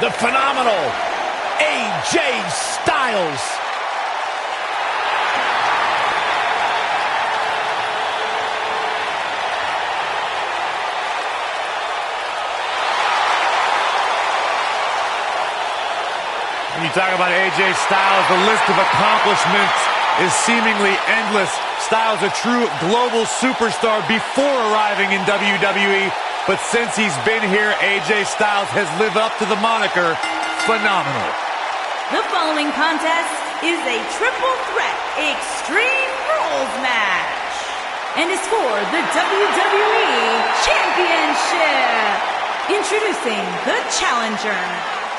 the phenomenal AJ Styles. When you talk about AJ Styles, the list of accomplishments is seemingly endless. Styles a true global superstar before arriving in WWE, but since he's been here, AJ Styles has lived up to the moniker phenomenal. The following contest is a triple threat Extreme Rules match and is for the WWE Championship. Introducing the challenger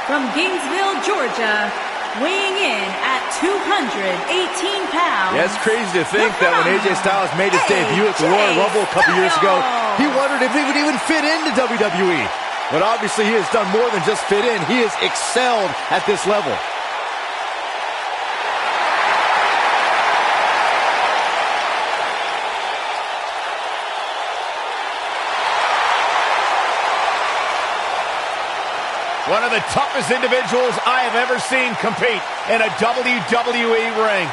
from Gainesville, Georgia, weighing in at 218 pounds. Yeah, it's crazy to think that when AJ Styles made his debut at the Royal Rumble a couple years ago, he wondered if he would even fit into WWE. But obviously he has done more than just fit in. He has excelled at this level. One of the toughest individuals I have ever seen compete in a WWE ring.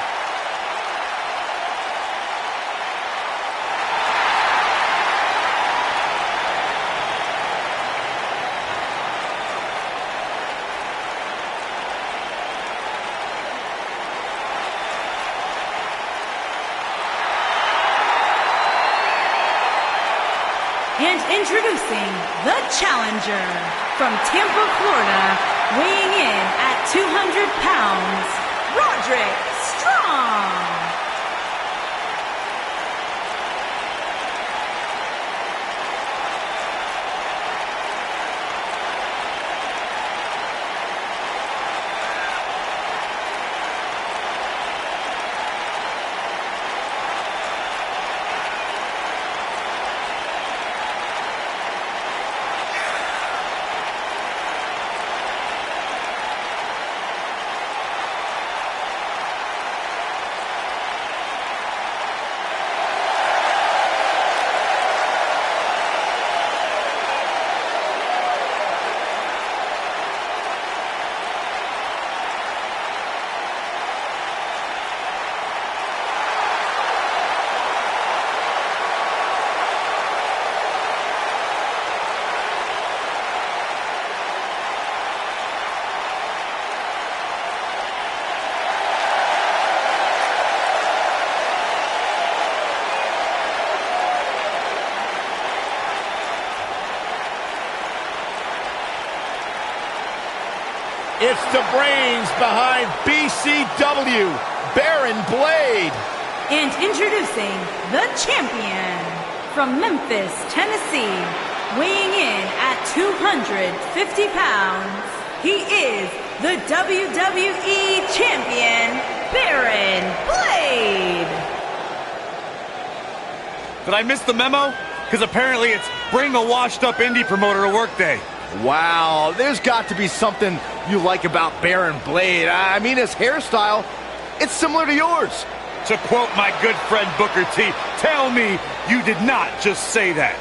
And introducing the challenger from Tampa, Florida, weighing in at 200 pounds, Roderick Strong. It's the brains behind BCW, Baron Blade. And introducing the champion from Memphis, Tennessee, weighing in at 250 pounds, he is the WWE Champion, Baron Blade. Did I miss the memo? Because apparently it's bring a washed-up indie promoter to work day. Wow, there's got to be something you like about Baron Blade. I mean, his hairstyle, it's similar to yours. To quote my good friend Booker T, tell me you did not just say that.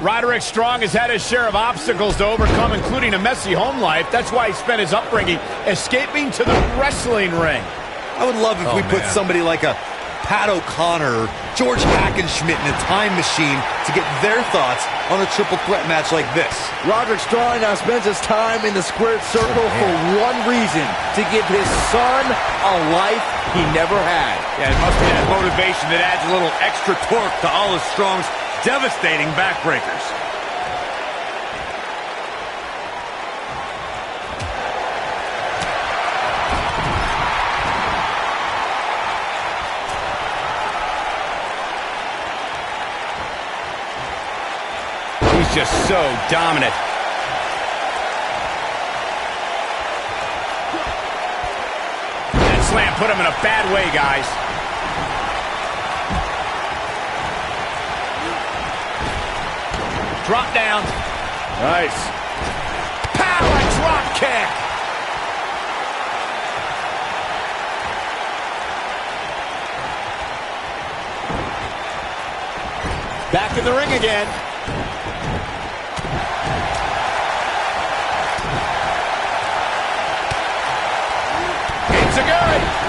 Roderick Strong has had his share of obstacles to overcome, including a messy home life. That's why he spent his upbringing escaping to the wrestling ring. I would love if we put somebody like a Pat O'Connor George Hackenschmidt in a time machine to get their thoughts on a triple threat match like this. Roderick Strong now spends his time in the squared circle for one reason: to give his son a life he never had. Yeah, it must be that motivation that adds a little extra torque to all of Strong's devastating backbreakers. He's just so dominant. That slam put him in a bad way, guys. Drop down. Nice. Power drop kick. Back in the ring again.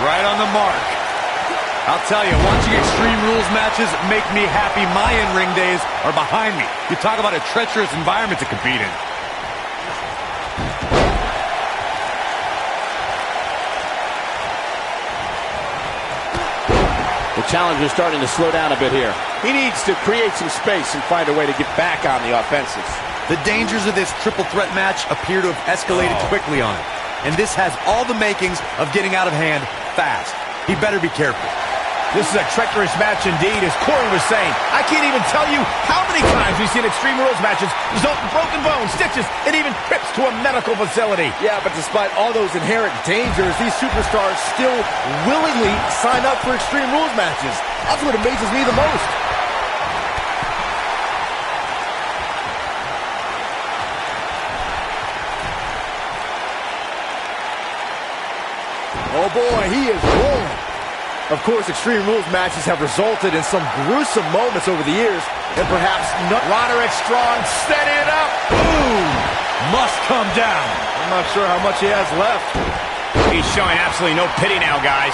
Right on the mark. I'll tell you, watching Extreme Rules matches make me happy. My in-ring days are behind me. You talk about a treacherous environment to compete in. The challenger's starting to slow down a bit here. He needs to create some space and find a way to get back on the offensive. The dangers of this triple threat match appear to have escalated quickly on him. And this has all the makings of getting out of hand fast. He better be careful. This is a treacherous match indeed, as Corey was saying. I can't even tell you how many times we've seen Extreme Rules matches result in broken bones, stitches, and even trips to a medical facility. Yeah, but despite all those inherent dangers, these superstars still willingly sign up for Extreme Rules matches. That's what amazes me the most. Oh boy, he is rolling. Of course, Extreme Rules matches have resulted in some gruesome moments over the years, and perhaps not. Roderick Strong setting it up. Boom! Must come down. I'm not sure how much he has left. He's showing absolutely no pity now, guys.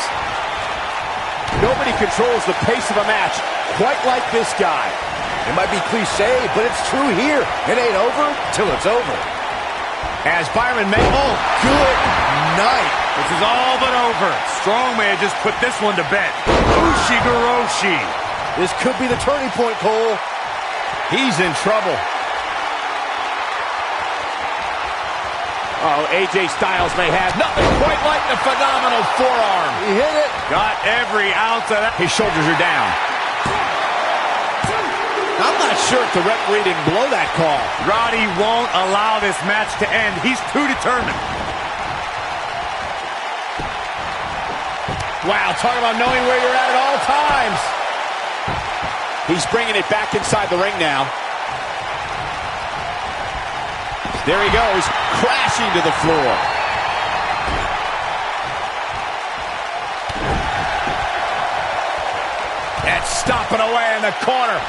Nobody controls the pace of a match quite like this guy. It might be cliche, but it's true here. It ain't over till it's over. As Byron may... Oh, good night. This is all but over. Strong may have just put this one to bed. Ushigoroshi. This could be the turning point, Cole. He's in trouble. Oh, AJ Styles may have Nothing quite like the phenomenal forearm. He hit it. Got every ounce of that. His shoulders are down. I'm not sure if the referee didn't blow that call. Roddy won't allow this match to end. He's too determined. Wow, talk about knowing where you're at all times. He's bringing it back inside the ring now. There he goes, crashing to the floor. And stomping away in the corner.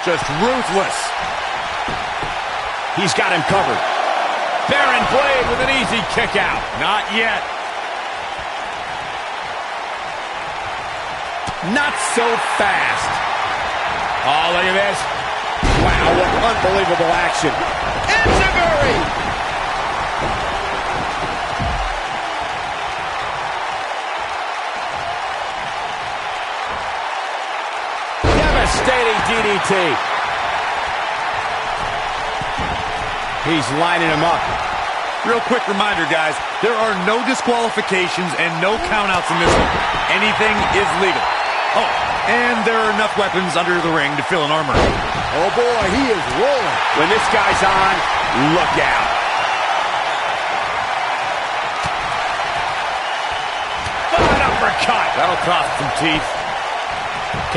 Just ruthless. He's got him covered. Baron Blade with an easy kick out. Not yet. Not so fast. Oh, look at this. Wow, what unbelievable action. Enziguri! Devastating DDT. He's lining him up. Real quick reminder, guys, there are no disqualifications and no countouts in this one. Anything is legal. Oh, and there are enough weapons under the ring to fill an armor. Oh boy, he is rolling. When this guy's on, look out. An uppercut. That'll cost some teeth.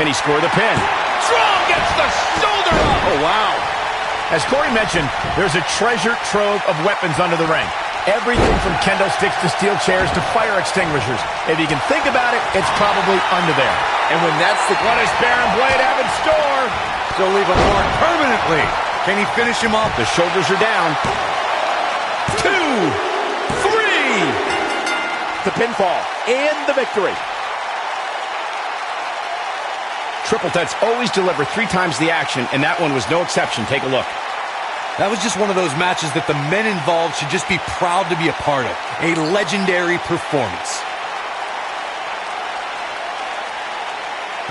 Can he score the pin? Strong gets the shoulder up. Oh, wow. As Corey mentioned, there's a treasure trove of weapons under the ring. Everything from kendo sticks to steel chairs to fire extinguishers. If you can think about it, it's probably under there. And when that's the... What does Baron Blade have in store? He'll leave a mark permanently. Can he finish him off? The shoulders are down. 2, 3. The pinfall and the victory. Triple threats always deliver 3 times the action, and that one was no exception. Take a look. That was just one of those matches that the men involved should just be proud to be a part of. A legendary performance.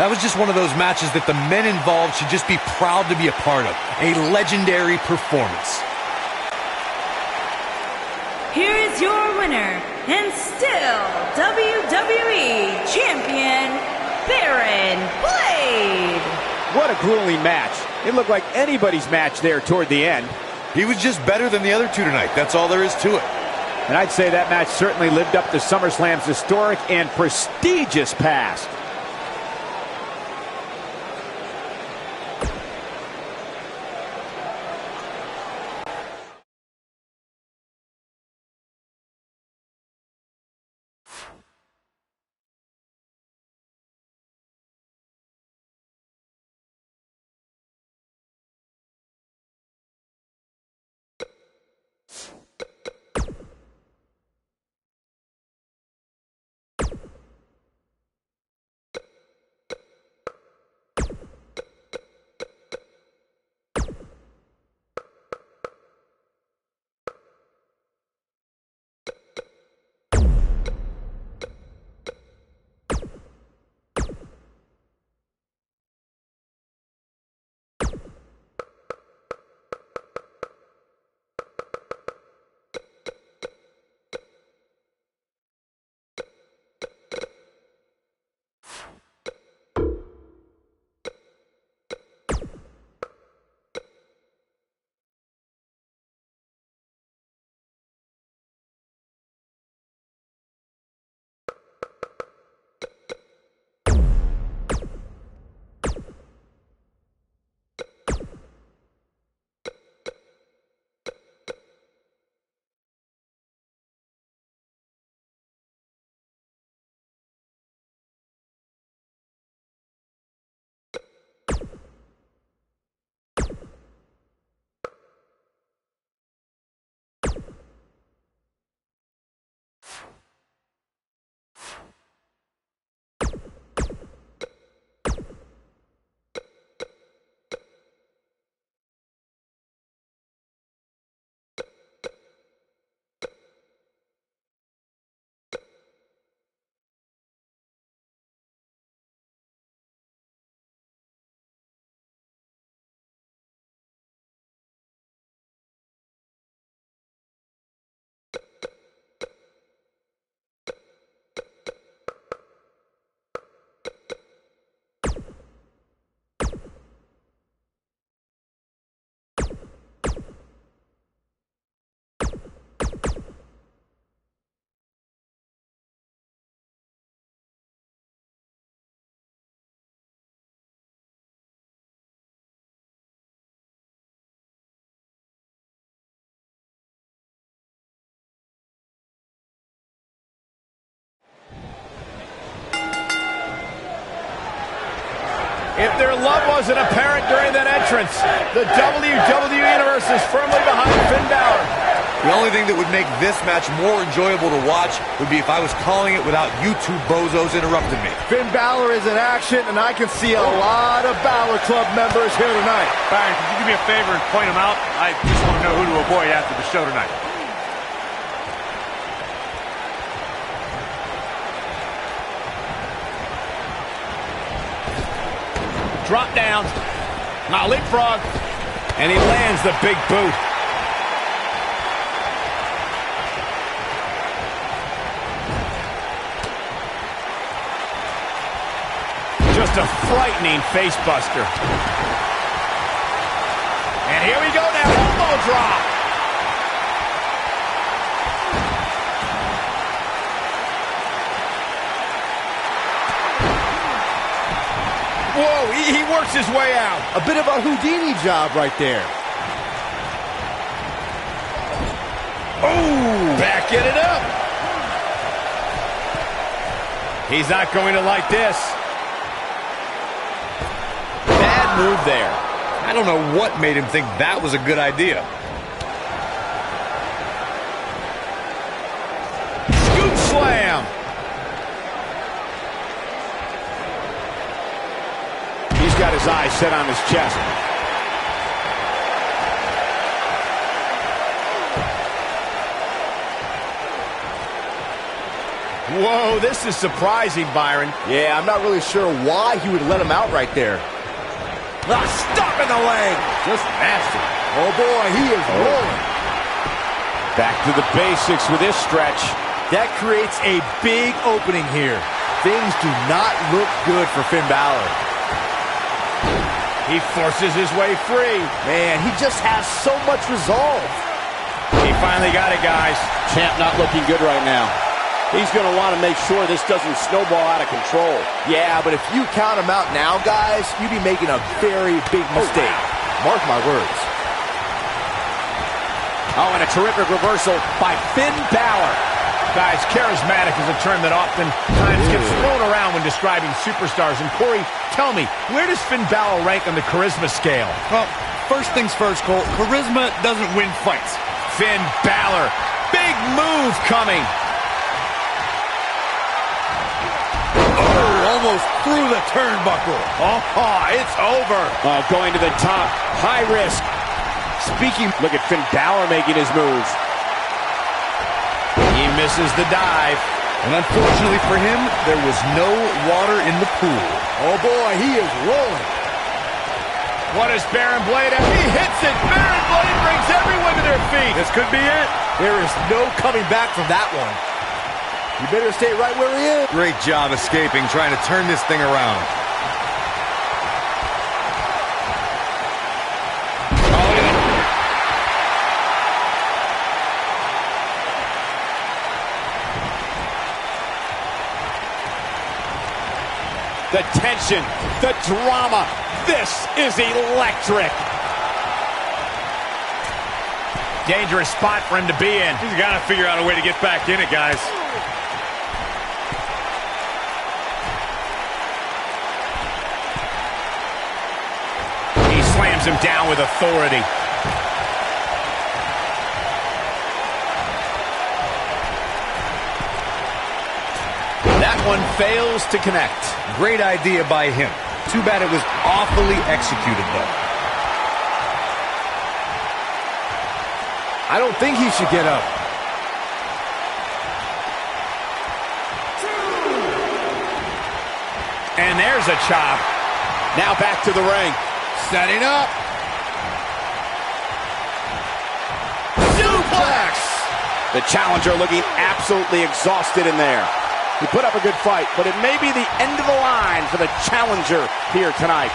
That was just one of those matches that the men involved should just be proud to be a part of. A legendary performance. Here is your winner, and still WWE Champion, Baron Blade. What a grueling match. It looked like anybody's match there toward the end. He was just better than the other two tonight. That's all there is to it. And I'd say that match certainly lived up to SummerSlam's historic and prestigious past. If their love wasn't apparent during that entrance, the WWE Universe is firmly behind Finn Balor. The only thing that would make this match more enjoyable to watch would be if I was calling it without you two bozos interrupting me. Finn Balor is in action, and I can see a lot of Balor Club members here tonight. Byron, could you do me a favor and point them out? I just want to know who to avoid after the show tonight. Drop down. Now leapfrog. And he lands the big boot. Just a frightening face buster. And here we go now. Elbow drop. Whoa, he works his way out. A bit of a Houdini job right there. Oh, backing it up. He's not going to like this. Bad move there. I don't know what made him think that was a good idea. Scoop slam. He's got his eyes set on his chest. Whoa, this is surprising, Byron. Yeah, I'm not really sure why he would let him out right there. Stop in the leg. Just nasty. Oh, boy, he is rolling. Back to the basics with this stretch. That creates a big opening here. Things do not look good for Finn Balor. He forces his way free. Man, he just has so much resolve. He finally got it, guys. Champ not looking good right now. He's going to want to make sure this doesn't snowball out of control. Yeah, but if you count him out now, guys, you'd be making a very big mistake. Mark my words. Oh, and a terrific reversal by Finn Balor. Guys, charismatic is a term that oftentimes gets thrown around when describing superstars. And Corey, tell me, where does Finn Balor rank on the charisma scale? Well, first things first, Cole. Charisma doesn't win fights. Finn Balor, big move coming. Almost through the turnbuckle. It's over. Going to the top, high risk. Look at Finn Balor making his moves. He misses the dive. And unfortunately for him, there was no water in the pool. Oh, boy, he is rolling. What is Baron Blade at? He hits it. Baron Blade brings everyone to their feet. This could be it. There is no coming back from that one. You better stay right where he is. Great job escaping, trying to turn this thing around. The tension, the drama. This is electric. Dangerous spot for him to be in. He's got to figure out a way to get back in it, guys. He slams him down with authority. That one fails to connect. Great idea by him. Too bad it was awfully executed, though. I don't think he should get up. And there's a chop. Now back to the ring. Setting up. Suplex! The challenger looking absolutely exhausted in there. He put up a good fight, but it may be the end of the line for the challenger here tonight.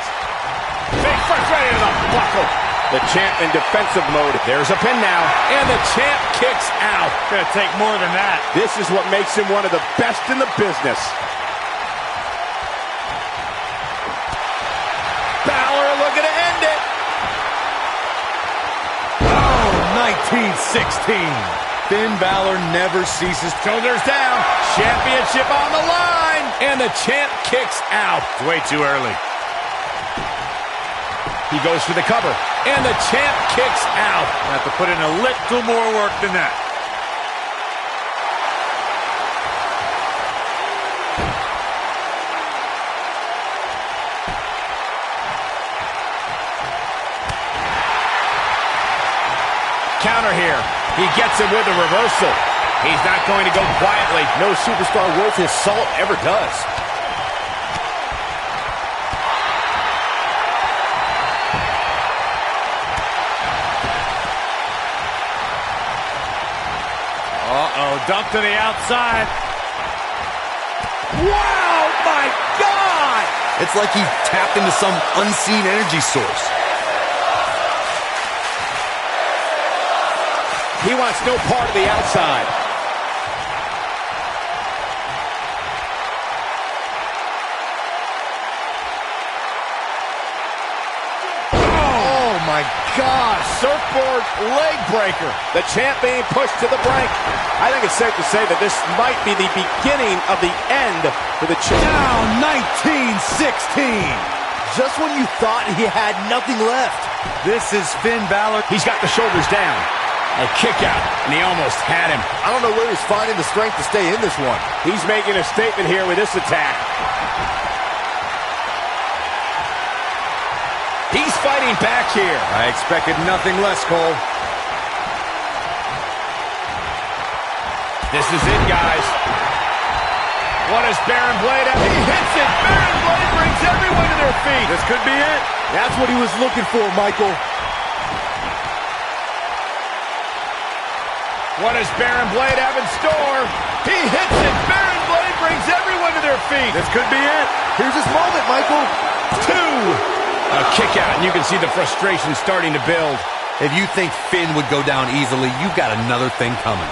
Big first right into the buckle. The champ in defensive mode. There's a pin now, and the champ kicks out. Gonna take more than that. This is what makes him one of the best in the business. Balor looking to end it. Oh, 1916. Finn Balor never ceases. Shoulders down. Championship on the line. And the champ kicks out. It's way too early. He goes for the cover. And the champ kicks out. Have to put in a little more work than that. Counter here. He gets him with a reversal. He's not going to go quietly. No superstar worth his salt ever does. Uh-oh, dump to the outside. Wow, my God! It's like he tapped into some unseen energy source. He wants no part of the outside. Oh, my gosh. Surfboard leg breaker. The champ being pushed to the brink. I think it's safe to say that this might be the beginning of the end for the champ. Down 1916. Just when you thought he had nothing left. This is Finn Balor. He's got the shoulders down. A kick out, and he almost had him. I don't know where he's finding the strength to stay in this one. He's making a statement here with this attack. fighting back here. I expected nothing less, Cole. This is it, guys. What does Baron Blade have? He hits it. Baron Blade brings everyone to their feet. This could be it. That's what he was looking for, Michael. What does Baron Blade have in store? He hits it. Baron Blade brings everyone to their feet. This could be it. Here's his moment, Michael. 2. A kick out, and you can see the frustration starting to build. If you think Finn would go down easily, you've got another thing coming.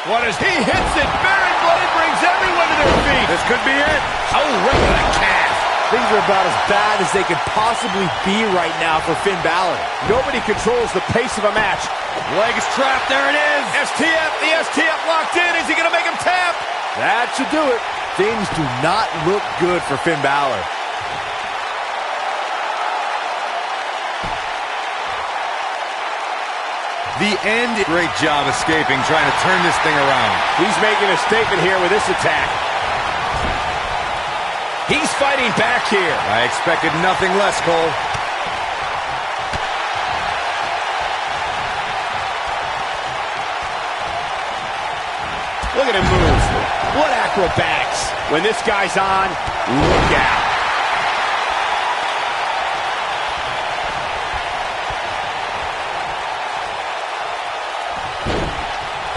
What is he hits it? Baron Blade brings everyone to their feet. This could be it. Oh, right to the calf. Things are about as bad as they could possibly be right now for Finn Balor. Nobody controls the pace of a match. Leg is trapped. There it is. STF. The STF locked in. Is he going to make him tap? That should do it. Things do not look good for Finn Balor. The end. Great job escaping, trying to turn this thing around. He's making a statement here with this attack. He's fighting back here. I expected nothing less, Cole. Look at him move. What acrobatics. When this guy's on, look out.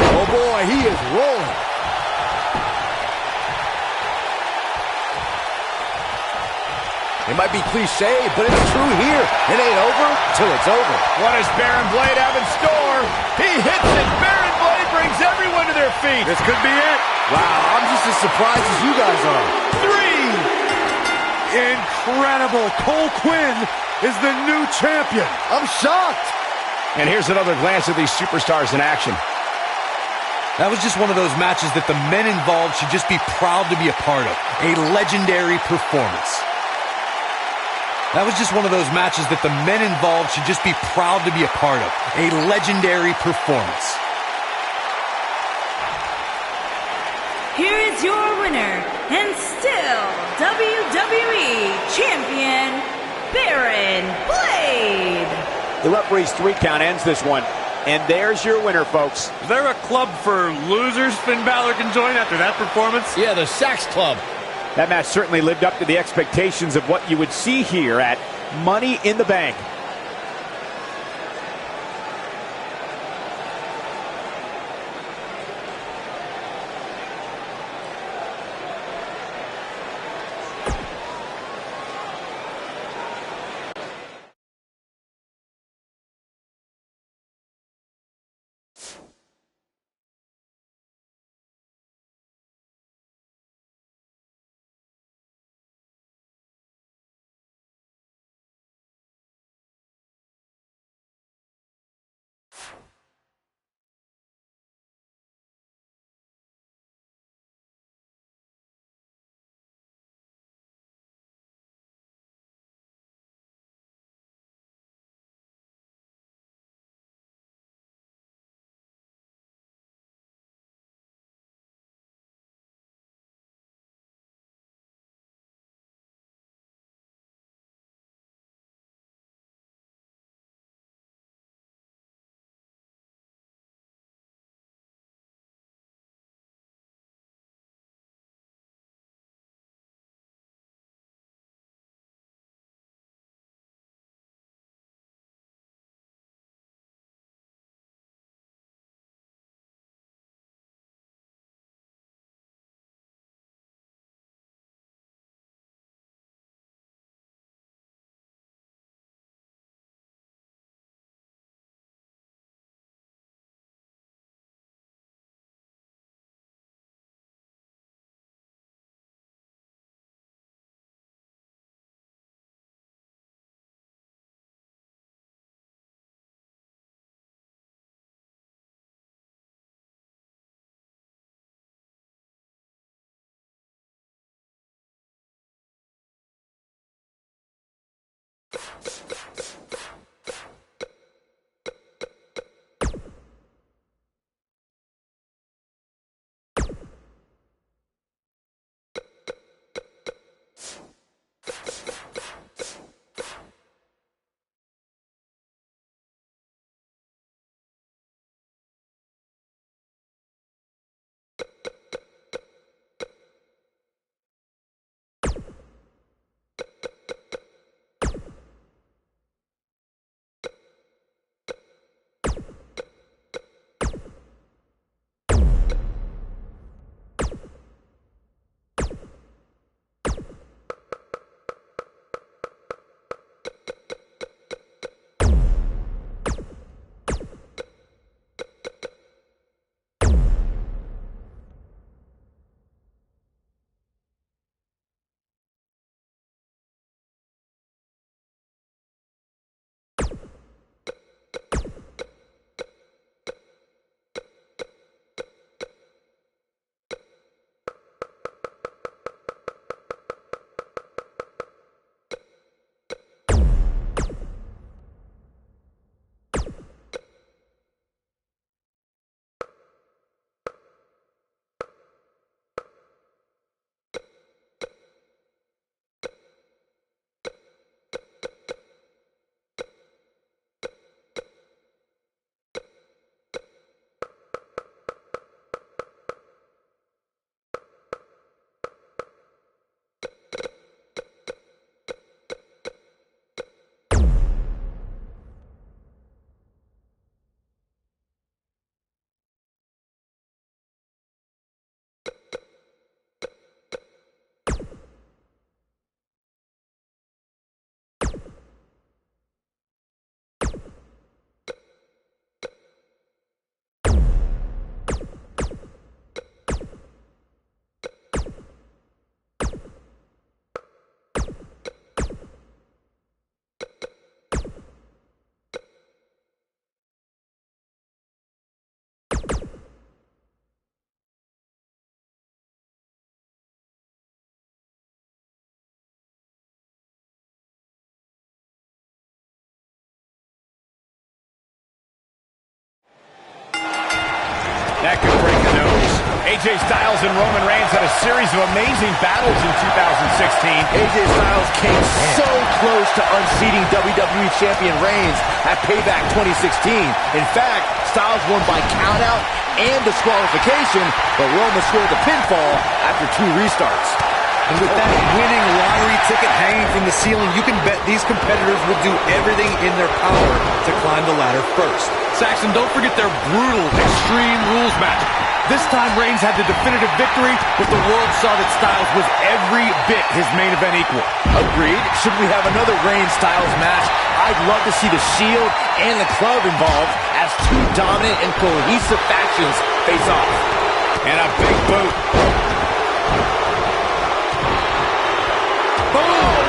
Oh boy, he is rolling. It might be cliche, but it's true here. It ain't over till it's over. What does Baron Blade have in store? He hits it. Baron Blade brings everyone to their feet. This could be it. Wow, I'm just as surprised as you guys are. 3. Incredible. Cole Quinn is the new champion. I'm shocked. And here's another glance at these superstars in action. That was just one of those matches that the men involved should just be proud to be a part of. A legendary performance. That was just one of those matches that the men involved should just be proud to be a part of. A legendary performance. Here is your winner, and still WWE Champion, Baron Blade. The referee's 3 count ends this one. And there's your winner, folks. Is there a club for losers Finn Balor can join after that performance? Yeah, the Sax Club. That match certainly lived up to the expectations of what you would see here at Money in the Bank. that could break a nose. AJ Styles and Roman Reigns had a series of amazing battles in 2016. AJ Styles came so close to unseating WWE Champion Reigns at Payback 2016. In fact, Styles won by countout and disqualification, but Roman scored the pinfall after 2 restarts. And with that winning lottery ticket hanging from the ceiling, you can bet these competitors will do everything in their power to climb the ladder first. Saxon, don't forget their brutal Extreme Rules match. This time Reigns had the definitive victory, but the world saw that Styles was every bit his main event equal. Agreed. Should we have another Reigns-Styles match? I'd love to see the Shield and the Club involved as 2 dominant and cohesive factions face off. And a big boot. Oh,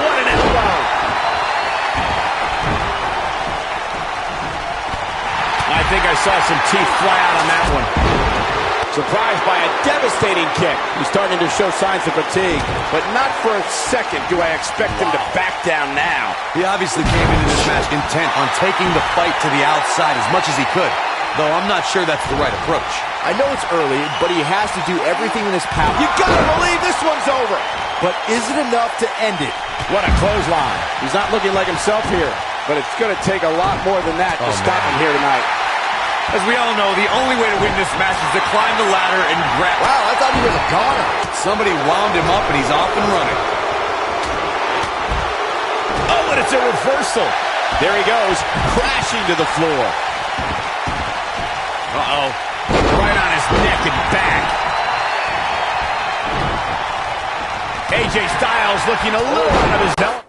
what an elbow! I think I saw some teeth fly out on that one. Surprised by a devastating kick. He's starting to show signs of fatigue, but not for a second do I expect him to back down now. He obviously came into this match intent on taking the fight to the outside as much as he could, though I'm not sure that's the right approach. I know it's early, but he has to do everything in his power. You gotta believe this one's over. But is it enough to end it? What a clothesline. He's not looking like himself here, but it's gonna take a lot more than that to stop him here tonight. As we all know, the only way to win this match is to climb the ladder and grab. Wow, I thought he was a goner. Somebody wound him up and he's off and running. Oh, and it's a reversal. There he goes, crashing to the floor. Uh-oh. Right on his neck and back. AJ Styles looking a little out of his element.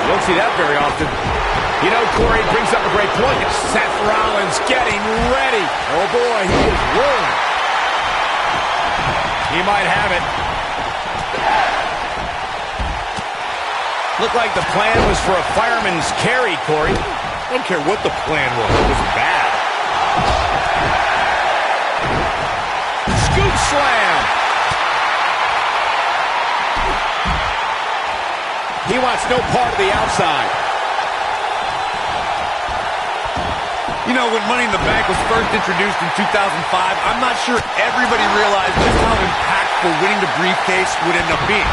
You don't see that very often. You know, Corey brings up a great point. Seth Rollins getting ready. Oh boy, he is rolling. He might have it. Looked like the plan was for a fireman's carry, Corey. I don't care what the plan was. It was bad. Scoop slam. He wants no part of the outside. You know, when Money in the Bank was first introduced in 2005, I'm not sure everybody realized just how impactful winning the briefcase would end up being.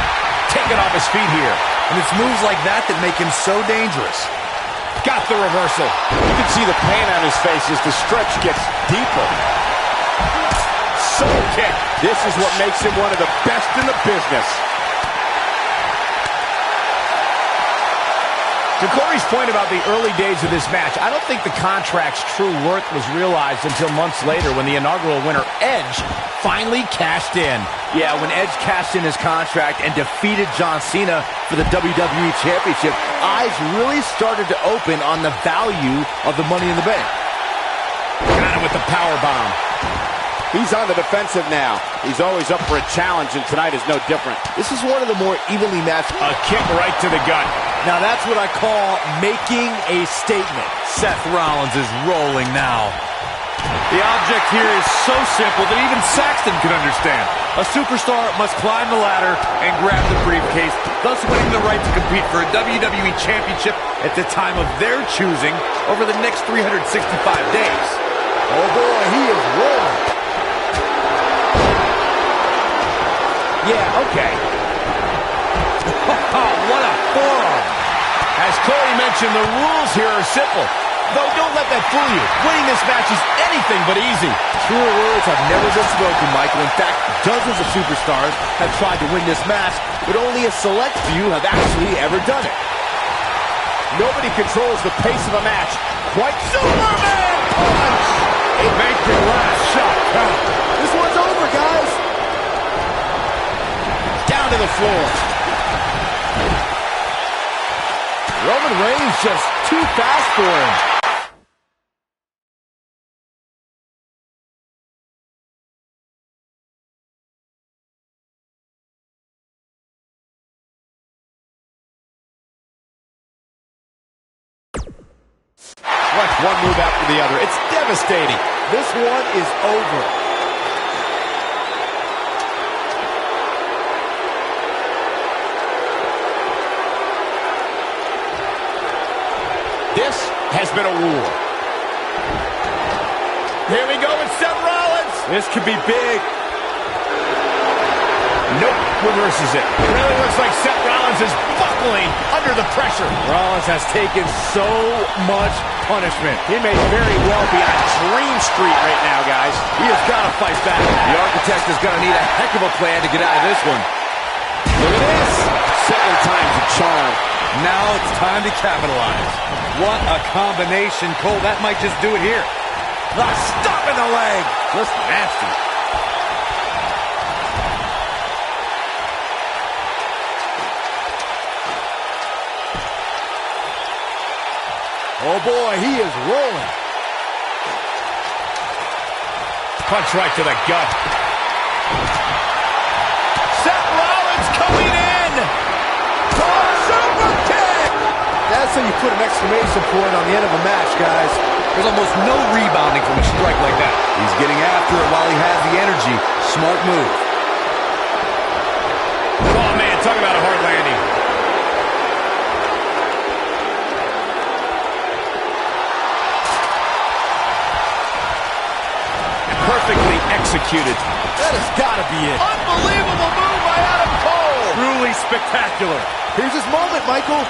Taken off his feet here. And it's moves like that that make him so dangerous. Got the reversal. You can see the pain on his face as the stretch gets deeper. Soul kick. This is what makes him one of the best in the business. To Corey's point about the early days of this match, I don't think the contract's true worth was realized until months later when the inaugural winner, Edge, finally cashed in. Yeah, when Edge cashed in his contract and defeated John Cena for the WWE Championship, eyes really started to open on the value of the Money in the Bank. Got him with the powerbomb. He's on the defensive now. He's always up for a challenge, and tonight is no different. This is one of the more evenly matched. A kick right to the gut. Now that's what I call making a statement. Seth Rollins is rolling now. The object here is so simple that even Saxton could understand. A superstar must climb the ladder and grab the briefcase, thus winning the right to compete for a WWE Championship at the time of their choosing over the next 365 days. Oh boy, he is rolling. Yeah, okay. What a forearm. As Corey mentioned, the rules here are simple. Though don't let that fool you. Winning this match is anything but easy. Truer words have never been spoken, Michael. In fact, dozens of superstars have tried to win this match, but only a select few have actually ever done it. Nobody controls the pace of a match quite Superman punch! Make your last shot count. This one's over, guys. Down to the floor. Roman Reigns just too fast for him. Watch one move after the other. It's devastating. This one is over. This has been a war. Here we go with Seth Rollins. This could be big. Nope, reverses it. It really looks like Seth Rollins is buckling under the pressure. Rollins has taken so much punishment. He may very well be on Dream Street right now, guys. He has got to fight back. The Architect is going to need a heck of a plan to get out of this one. Look at this. Second time's a charm. Now it's time to capitalize. What a combination, Cole. That might just do it here. Stop in the leg. Just nasty. Oh boy, he is rolling. Punch right to the gut. Seth Rollins coming in. Super kick. That's how you put an exclamation point on the end of a match, guys. There's almost no rebounding from a strike like that. He's getting after it while he has the energy. Smart move. Oh, man, talk about a hard landing. Perfectly executed. That has got to be it. Unbelievable move by Adam Cole. Truly spectacular. Here's his moment, Michael.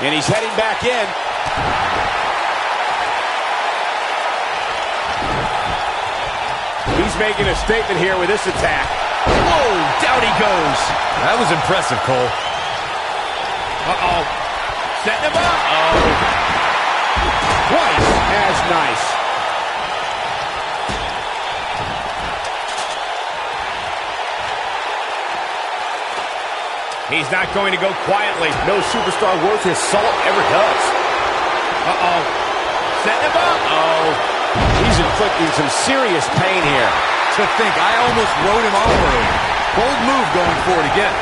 And he's heading back in. He's making a statement here with this attack. Whoa, down he goes. That was impressive, Cole. Uh-oh. Setting him up. Twice as nice. He's not going to go quietly. No superstar worth his salt ever does. Uh-oh. Setting him up. Oh, he's inflicting some serious pain here. To think, I almost wrote him off early. Bold move going forward again.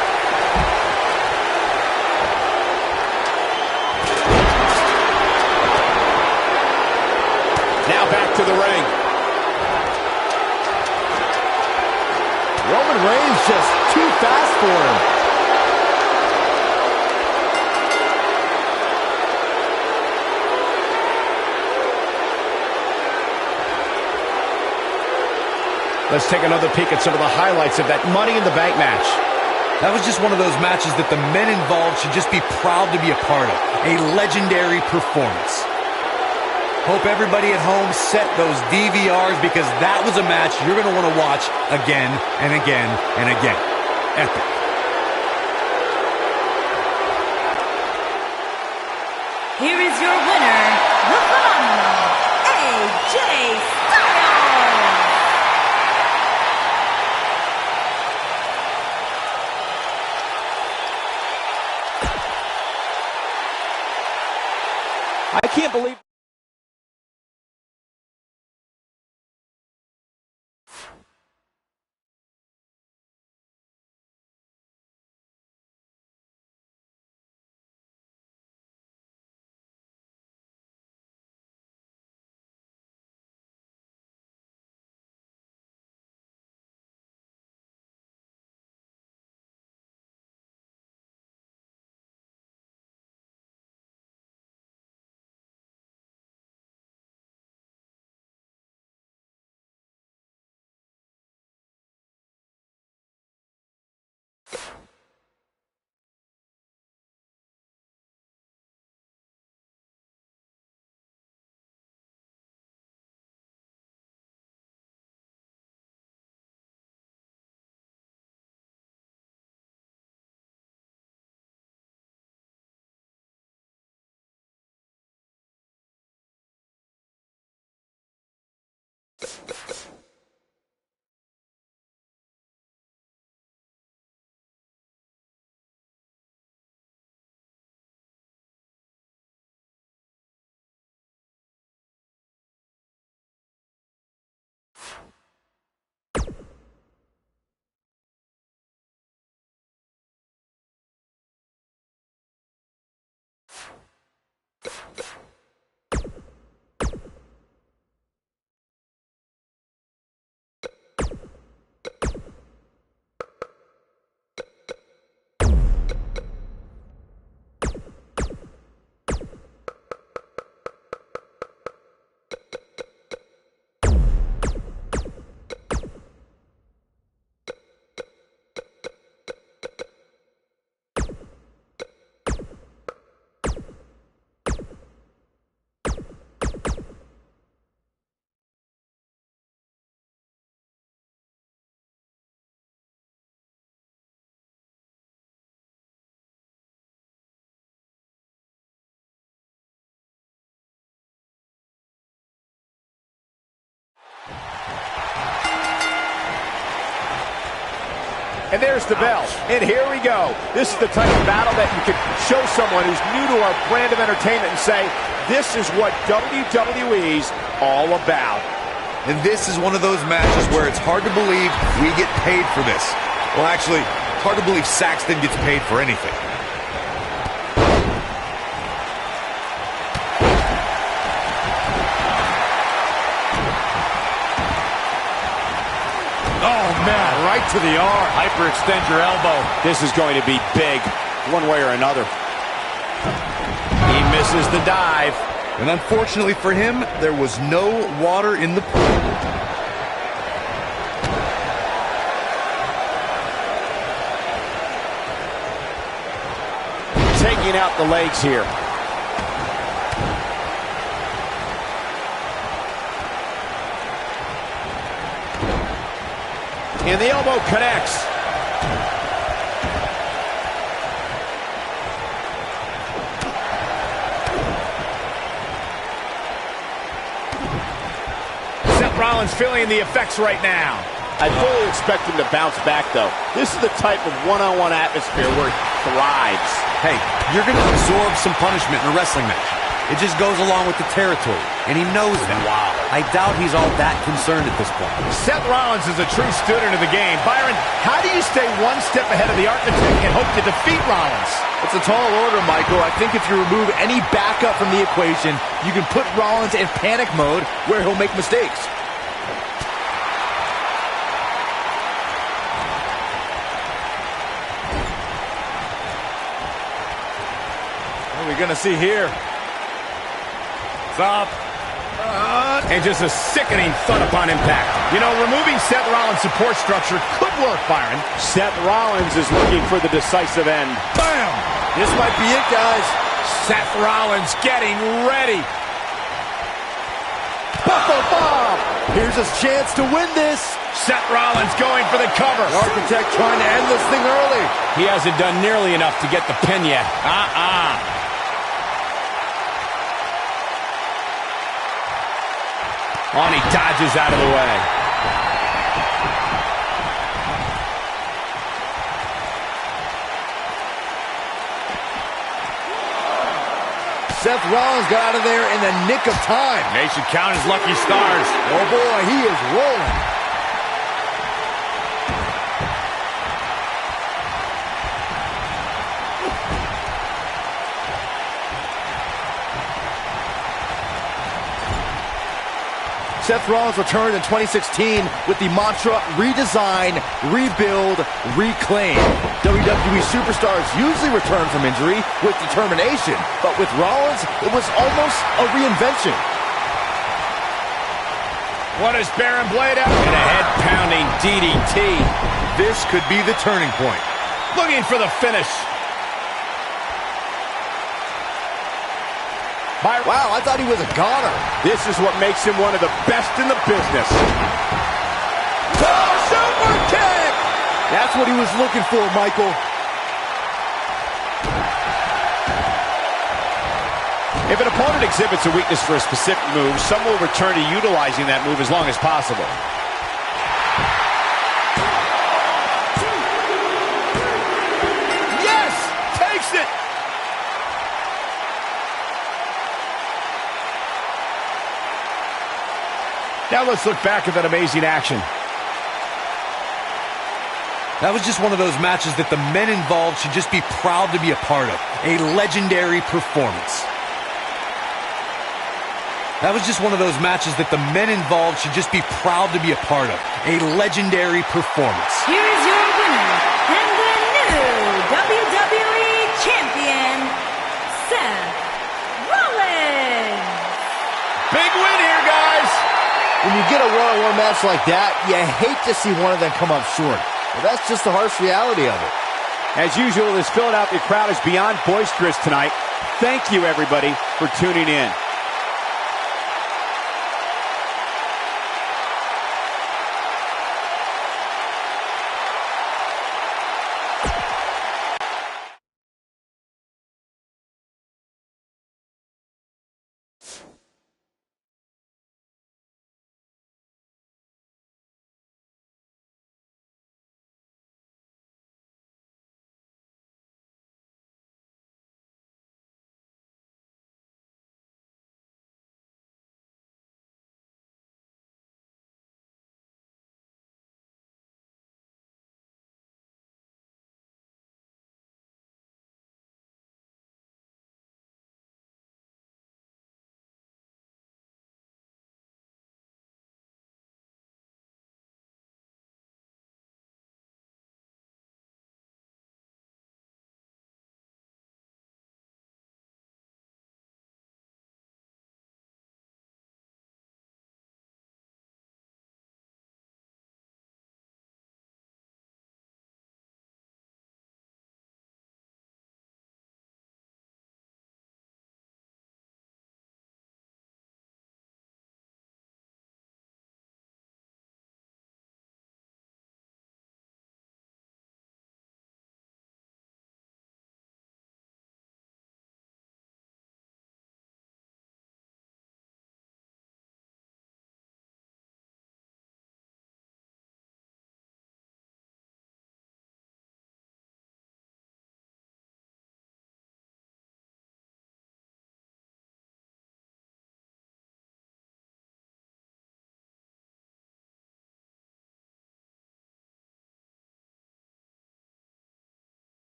Now back to the ring. Roman Reigns just too fast for him. Let's take another peek at some of the highlights of that Money in the Bank match. That was just one of those matches that the men involved should just be proud to be a part of. A legendary performance. Hope everybody at home set those DVRs because that was a match you're going to want to watch again and again and again. Epic. Here is your winner, the phenomenal AJ Styles. I can't believe And there's the bell. And here we go. This is the type of battle that you can show someone who's new to our brand of entertainment and say, this is what WWE's all about. And this is one of those matches where it's hard to believe we get paid for this. Well, actually, it's hard to believe Saxton gets paid for anything. Oh, man, right to the arm. Hyperextend your elbow. This is going to be big, one way or another. He misses the dive. And unfortunately for him, there was no water in the pool. Taking out the legs here. And the elbow connects. Seth Rollins feeling the effects right now. I fully expect him to bounce back, though. This is the type of one-on-one atmosphere where he thrives. Hey, you're going to absorb some punishment in a wrestling match. It just goes along with the territory, and he knows that. Wow. I doubt he's all that concerned at this point. Seth Rollins is a true student of the game. Byron, how do you stay one step ahead of the architect and hope to defeat Rollins? It's a tall order, Michael. I think if you remove any backup from the equation, you can put Rollins in panic mode where he'll make mistakes. What are we going to see here? It's up. And just a sickening thud upon impact. You know, removing Seth Rollins' support structure could work, Byron. Seth Rollins is looking for the decisive end. Bam! This might be it, guys. Seth Rollins getting ready. Buffalo Bomb! Here's his chance to win this. Seth Rollins going for the cover. The architect trying to end this thing early. He hasn't done nearly enough to get the pin yet. And he dodges out of the way. Seth Rollins got out of there in the nick of time. They should count his lucky stars. Oh boy, he is rolling. Seth Rollins returned in 2016 with the mantra, redesign, rebuild, reclaim. WWE superstars usually return from injury with determination, but with Rollins, it was almost a reinvention. What is Baron Blade out? And a head-pounding DDT. This could be the turning point. Looking for the finish. Wow, I thought he was a goner. This is what makes him one of the best in the business. Oh, super kick! That's what he was looking for, Michael. If an opponent exhibits a weakness for a specific move, some will return to utilizing that move as long as possible. Yes! Takes it! Now let's look back at that amazing action. That was just one of those matches that the men involved should just be proud to be a part of. A legendary performance. That was just one of those matches that the men involved should just be proud to be a part of. A legendary performance. Here is your winner, and the new WWE Champion, Seth Rollins. Big win here, guys. When you get a one-on-one match like that, you hate to see one of them come up short. But that's just the harsh reality of it. As usual, this Philadelphia crowd is beyond boisterous tonight. Thank you, everybody, for tuning in.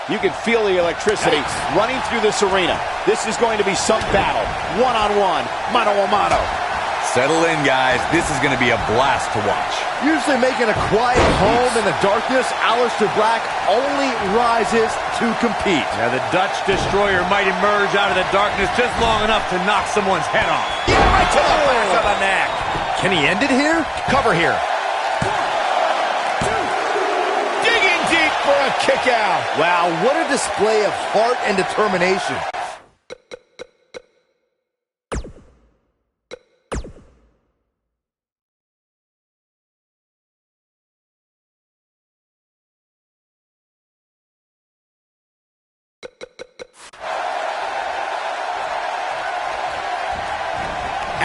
You can feel the electricity running through this arena. This is going to be some battle. One-on-one, mano-a-mano. Settle in, guys. This is going to be a blast to watch. Usually making a quiet home in the darkness, Aleister Black only rises to compete. Yeah, the Dutch Destroyer might emerge out of the darkness just long enough to knock someone's head off. Yeah, right to the back of the neck. Can he end it here? Cover here. Digging deep for a kick out. Wow, what a display of heart and determination.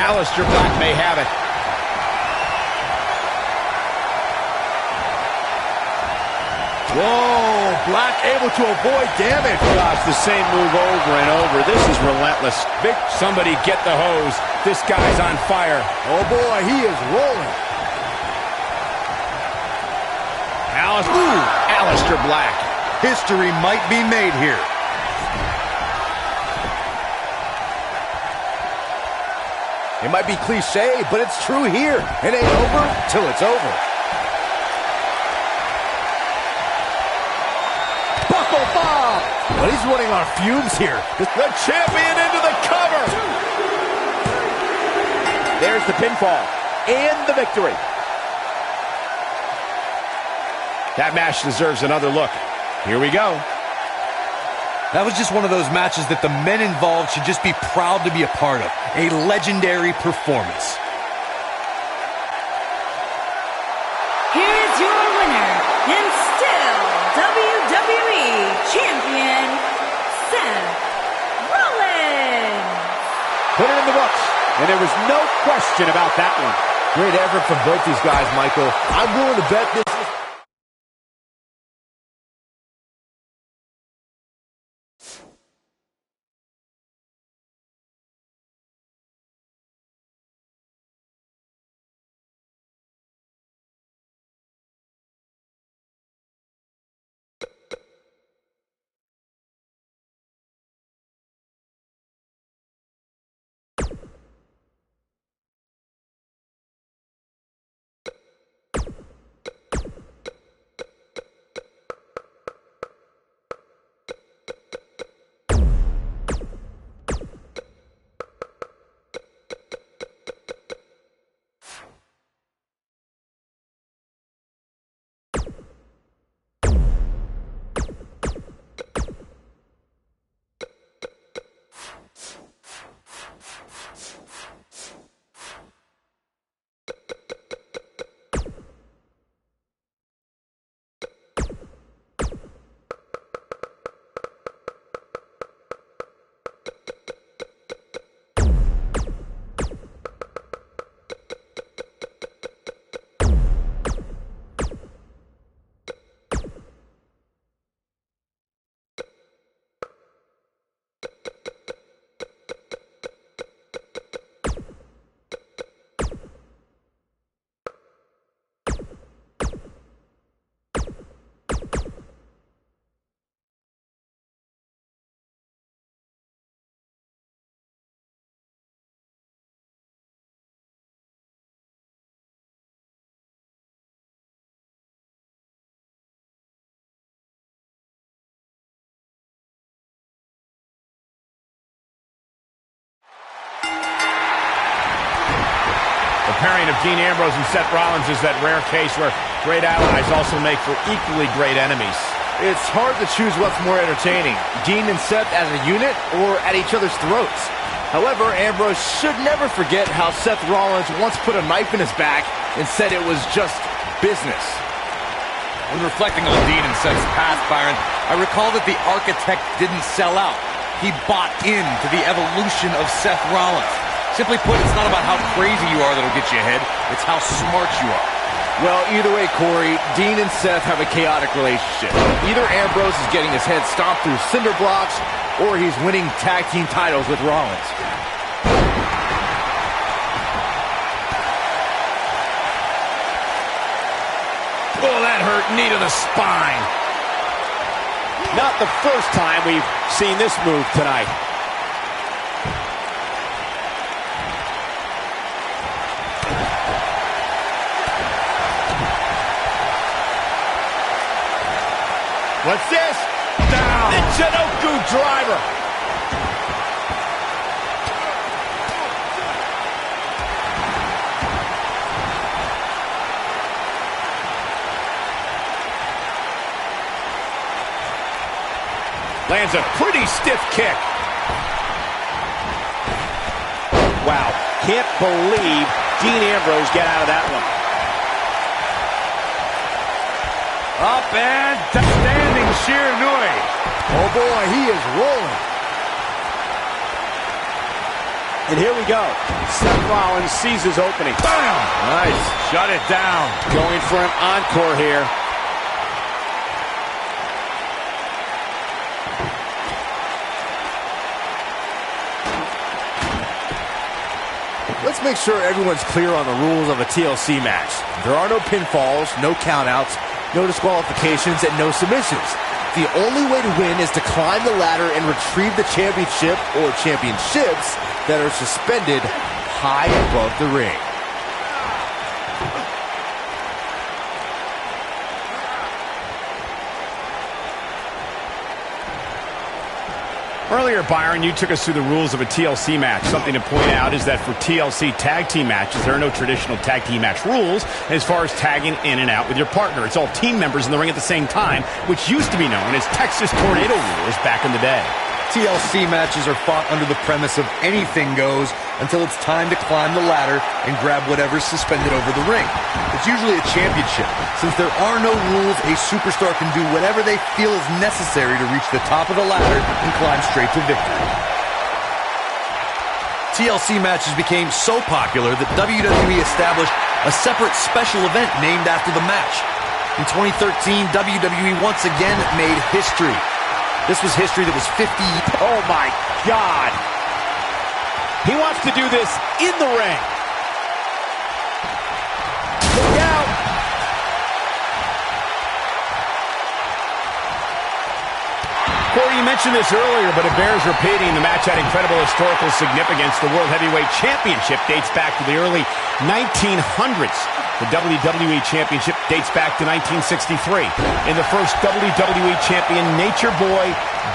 Aleister Black may have it. Whoa, Black able to avoid damage. Gosh, the same move over and over. This is relentless. Somebody get the hose. This guy's on fire. Oh boy, he is rolling. Aleister Black. History might be made here. It might be cliche, but it's true here. It ain't over till it's over. Buckle bomb! But he's running on fumes here. The champion into the cover. There's the pinfall and the victory. That match deserves another look. Here we go. That was just one of those matches that the men involved should just be proud to be a part of. A legendary performance. Here is your winner, and still WWE Champion, Seth Rollins. Put it in the books, and there was no question about that one. Great effort from both these guys, Michael. I'm willing to bet this is... The pairing of Dean Ambrose and Seth Rollins is that rare case where great allies also make for equally great enemies. It's hard to choose what's more entertaining, Dean and Seth as a unit or at each other's throats. However, Ambrose should never forget how Seth Rollins once put a knife in his back and said it was just business. When reflecting on Dean and Seth's past, Byron, I recall that the architect didn't sell out. He bought into the evolution of Seth Rollins. Simply put, it's not about how crazy you are that'll get you ahead. It's how smart you are. Well, either way, Corey, Dean and Seth have a chaotic relationship. Either Ambrose is getting his head stomped through cinder blocks, or he's winning tag team titles with Rollins. Oh, that hurt. Knee to the spine. Not the first time we've seen this move tonight. What's this? Down. The Chinoku driver. Lands a pretty stiff kick. Wow, can't believe Dean Ambrose got out of that one. Up and standing Shiranui. Oh boy, he is rolling. And here we go. Seth Rollins sees his opening. Bam! Nice. Shut it down. Going for an encore here. Let's make sure everyone's clear on the rules of a TLC match. There are no pinfalls, no countouts, no disqualifications, and no submissions. The only way to win is to climb the ladder and retrieve the championship or championships that are suspended high above the ring. Earlier, Byron, you took us through the rules of a TLC match. Something to point out is that for TLC tag team matches, there are no traditional tag team match rules as far as tagging in and out with your partner. It's all team members in the ring at the same time, which used to be known as Texas Tornado rules back in the day. TLC matches are fought under the premise of anything goes until it's time to climb the ladder and grab whatever's suspended over the ring. It's usually a championship. Since there are no rules, a superstar can do whatever they feel is necessary to reach the top of the ladder and climb straight to victory. TLC matches became so popular that WWE established a separate special event named after the match. In 2013, WWE once again made history. This was history that was 50 years. Oh my God. He wants to do this in the ring. Look out. Corey, you mentioned this earlier, but it bears repeating. The match had incredible historical significance. The World Heavyweight Championship dates back to the early 1900s. The WWE Championship dates back to 1963. In the first WWE Champion, Nature Boy,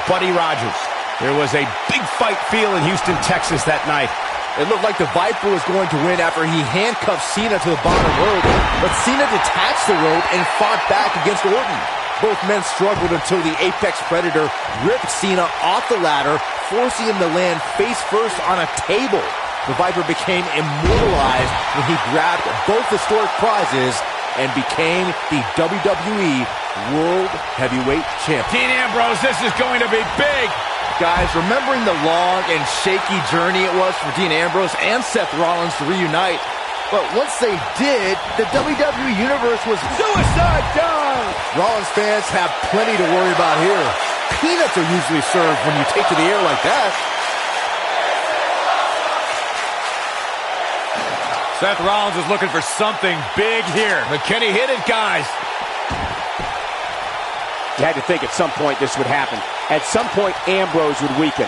Buddy Rogers. There was a big fight feel in Houston, Texas that night. It looked like the Viper was going to win after he handcuffed Cena to the bottom rope, but Cena detached the rope and fought back against Orton. Both men struggled until the Apex Predator ripped Cena off the ladder, forcing him to land face first on a table. The Viper became immortalized when he grabbed both historic prizes and became the WWE World Heavyweight Champion. Dean Ambrose, this is going to be big. Guys, remembering the long and shaky journey it was for Dean Ambrose and Seth Rollins to reunite, but once they did, the WWE Universe was suicide down. Rollins fans have plenty to worry about here. Peanuts are usually served when you take to the air like that. Seth Rollins is looking for something big here. But can he hit it, guys? You had to think at some point this would happen. At some point, Ambrose would weaken.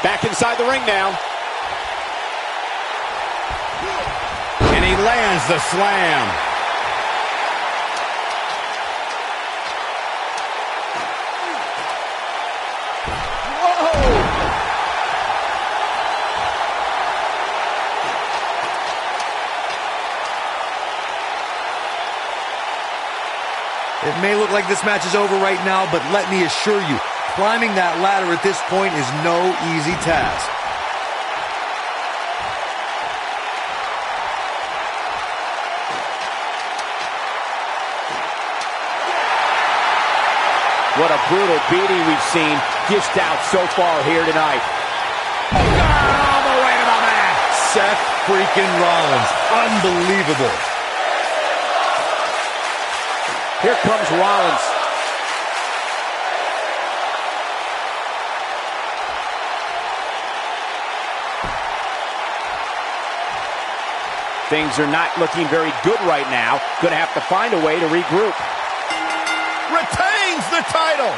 Back inside the ring now. And he lands the slam. Whoa! may look like this match is over right now, but let me assure you, climbing that ladder at this point is no easy task. What a brutal beating we've seen dished out so far here tonight. All the way to the mat. Seth freaking Rollins. Unbelievable. Here comes Rollins. Things are not looking very good right now. Going to have to find a way to regroup. Retains the title.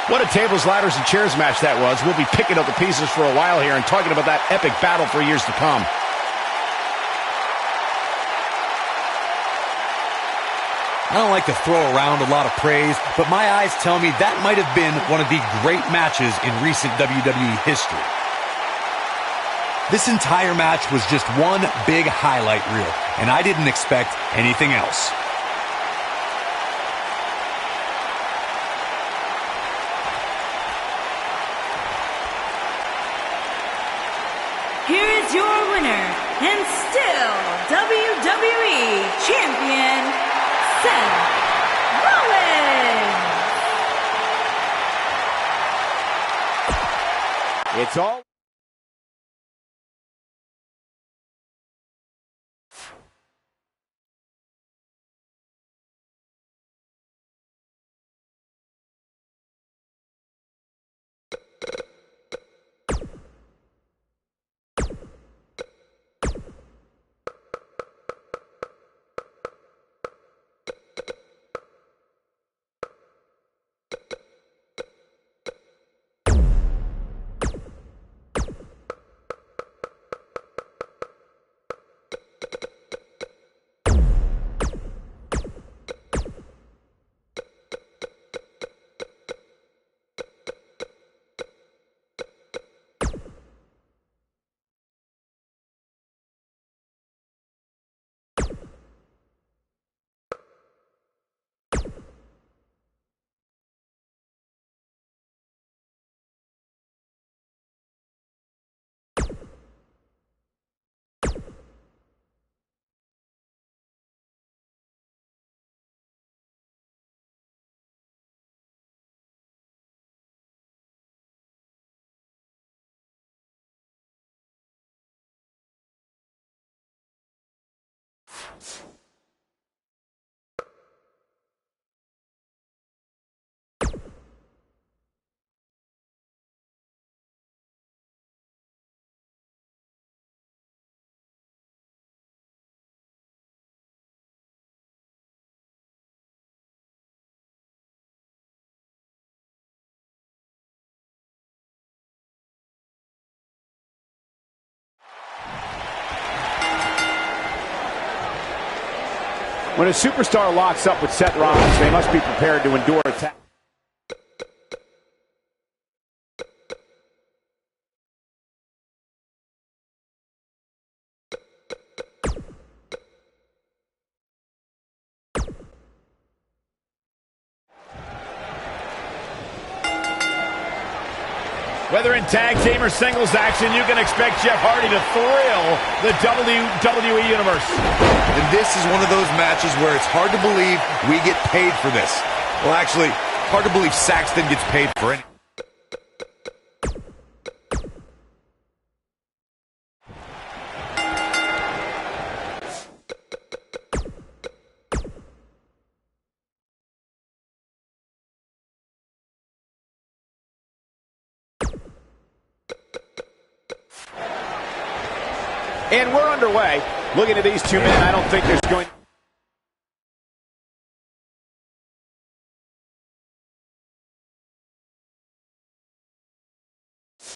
What a tables, ladders, and chairs match that was. We'll be picking up the pieces for a while here and talking about that epic battle for years to come. I don't like to throw around a lot of praise, but my eyes tell me that might have been one of the great matches in recent WWE history. This entire match was just one big highlight reel, and I didn't expect anything else. Here is your winner, and still WWE Champion, Seth Rollins. It's all... When a superstar locks up with Seth Rollins, they must be prepared to endure attack. Whether in tag team or singles action, you can expect Jeff Hardy to thrill the WWE Universe. And this is one of those matches where it's hard to believe we get paid for this. Well, actually, hard to believe Saxton gets paid for any. And we're underway. Looking at these two men, I don't think there's going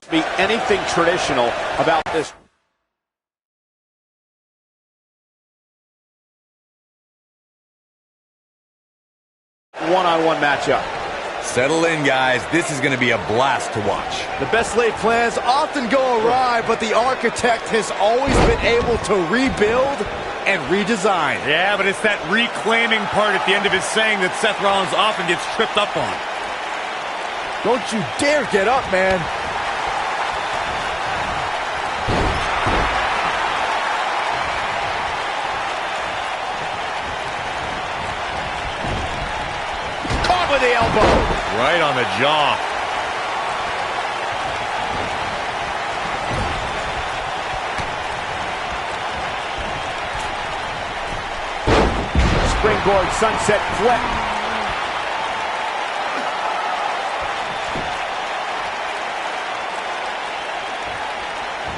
to be anything traditional about this. One-on-one matchup. Settle in, guys. This is going to be a blast to watch. The best laid plans often go awry, but the architect has always been able to rebuild and redesigned. Yeah, but it's that reclaiming part at the end of his saying that Seth Rollins often gets tripped up on. Don't you dare get up, man. Caught with the elbow. Right on the jaw. Springboard sunset flip.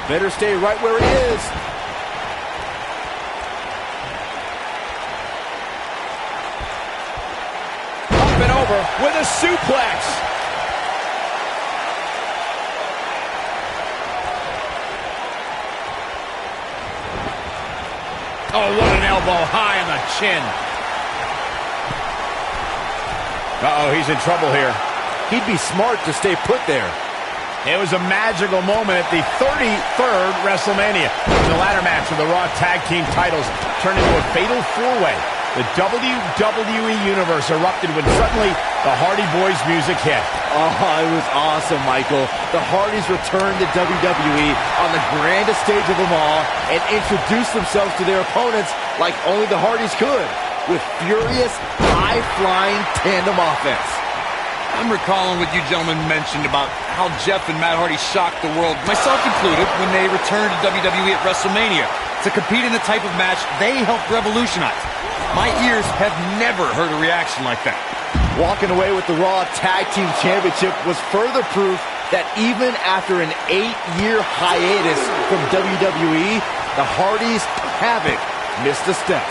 Better stay right where he is. Up and over with a suplex. Oh, what an elbow high on the chin. Uh-oh, he's in trouble here. He'd be smart to stay put there. It was a magical moment at the 33rd WrestleMania. The ladder match of the Raw Tag Team titles turned into a fatal four-way. The WWE Universe erupted when suddenly the Hardy Boys music hit. Oh, it was awesome, Michael. The Hardys returned to WWE on the grandest stage of them all and introduced themselves to their opponents like only the Hardys could, with furious, high-flying tandem offense. I'm recalling what you gentlemen mentioned about how Jeff and Matt Hardy shocked the world, myself included, when they returned to WWE at WrestleMania to compete in the type of match they helped revolutionize. My ears have never heard a reaction like that. Walking away with the Raw Tag Team Championship was further proof that even after an 8-year hiatus from WWE, the Hardys haven't missed a step.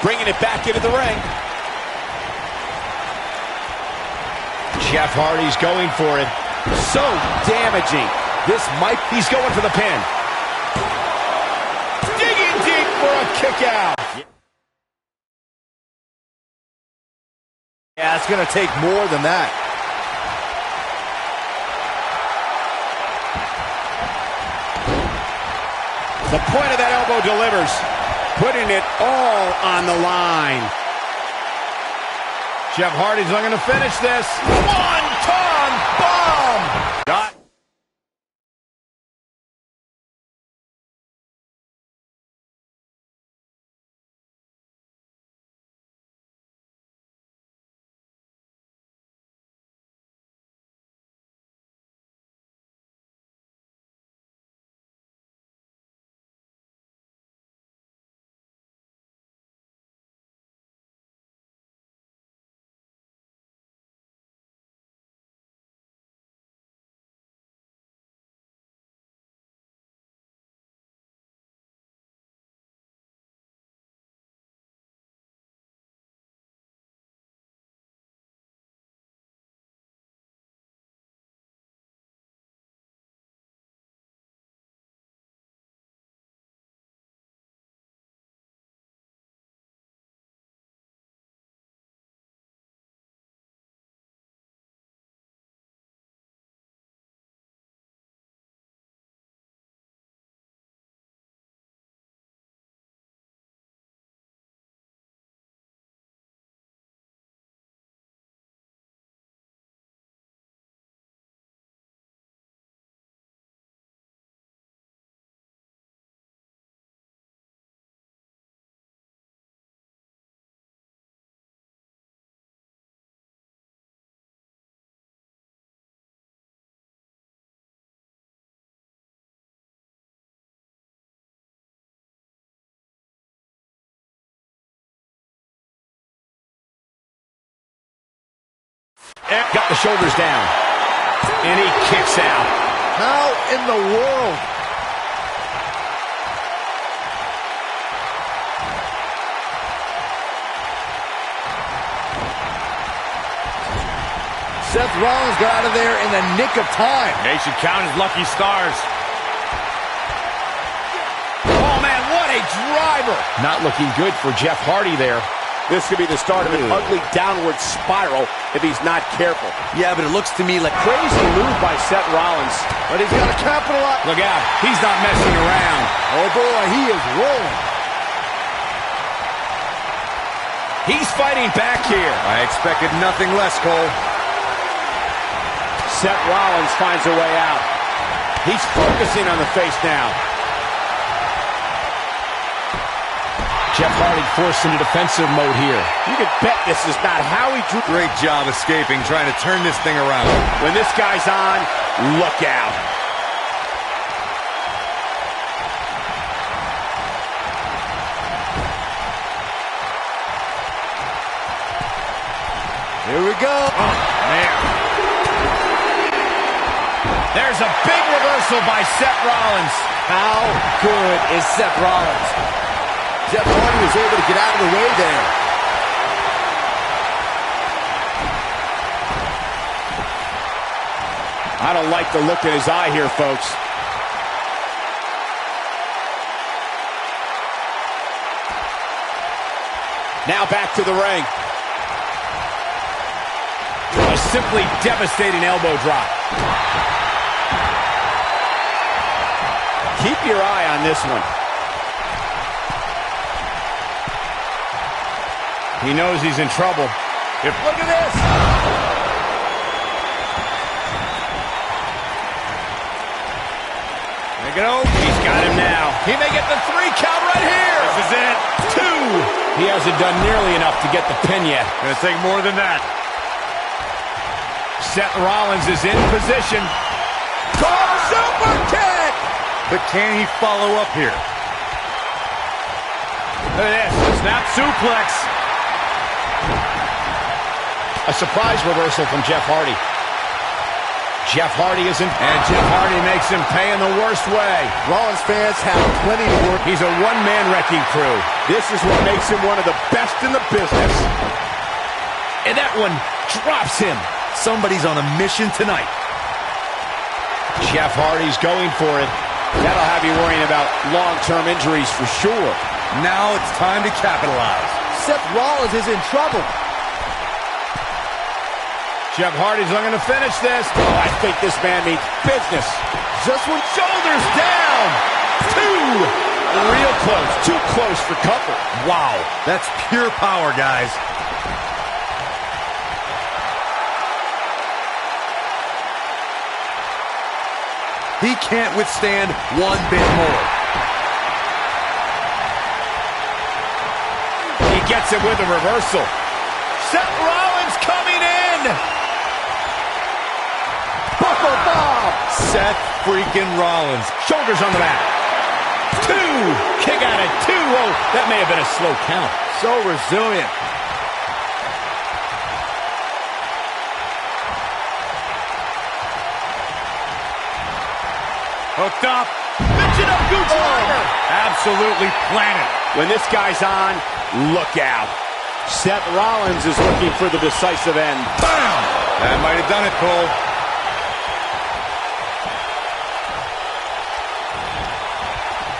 Bringing it back into the ring. Jeff Hardy's going for it. So damaging. He's going for the pin. Digging deep for a kick out. Yeah, it's going to take more than that. The point of that elbow delivers, putting it all on the line. Jeff Hardy's looking to finish this. One-ton bomb! Got the shoulders down. And he kicks out. How in the world? Seth Rollins got out of there in the nick of time. They should count his lucky stars. Oh, man, what a driver. Not looking good for Jeff Hardy there. This could be the start of an ugly downward spiral if he's not careful. Yeah, but it looks to me like Crazy move by Seth Rollins. but he's got to capitalize. Look out. He's not messing around. Oh boy, he is rolling. He's fighting back here. I expected nothing less, Cole. Seth Rollins finds a way out. He's focusing on the face now. Jeff Hardy forced into defensive mode here. You can bet this is not how he drew. Great job escaping, trying to turn this thing around. When this guy's on, look out. Here we go. Oh, man. There's a big reversal by Seth Rollins. How good is Seth Rollins? Jeff Hardy was able to get out of the way there. I don't like the look in his eye here, folks. Now back to the ring. A simply devastating elbow drop. Keep your eye on this one. He knows he's in trouble. Look at this. Make it over. He's got him now. He may get the 3 count right here. This is it. 2. He hasn't done nearly enough to get the pin yet. Gonna take more than that. Seth Rollins is in position. Super kick. But can he follow up here? Look at this. Snap suplex. A surprise reversal from Jeff Hardy. Jeff Hardy isn't, and Jeff Hardy makes him pay in the worst way. Rollins fans have plenty to work. He's a one-man wrecking crew. This is what makes him one of the best in the business. And that one drops him. Somebody's on a mission tonight. Jeff Hardy's going for it. That'll have you worrying about long-term injuries for sure. Now it's time to capitalize. Seth Rollins is in trouble. Jeff Hardy's looking to finish this. Oh, I think this man means business. Just when Shoulders down. 2. Real close. Too close for comfort. wow, that's pure power, guys. He can't withstand one bit more. He gets it with a reversal. Seth Rollins coming in. Buckle bomb. Seth freaking Rollins. Shoulders on the mat. 2. Kick out at 2. Oh, that may have been a slow count. So resilient. Hooked up. Pitch it up, Gooch Driver. Absolutely planted. When this guy's on, look out. Seth Rollins is looking for the decisive end. Bam! That might have done it, Cole.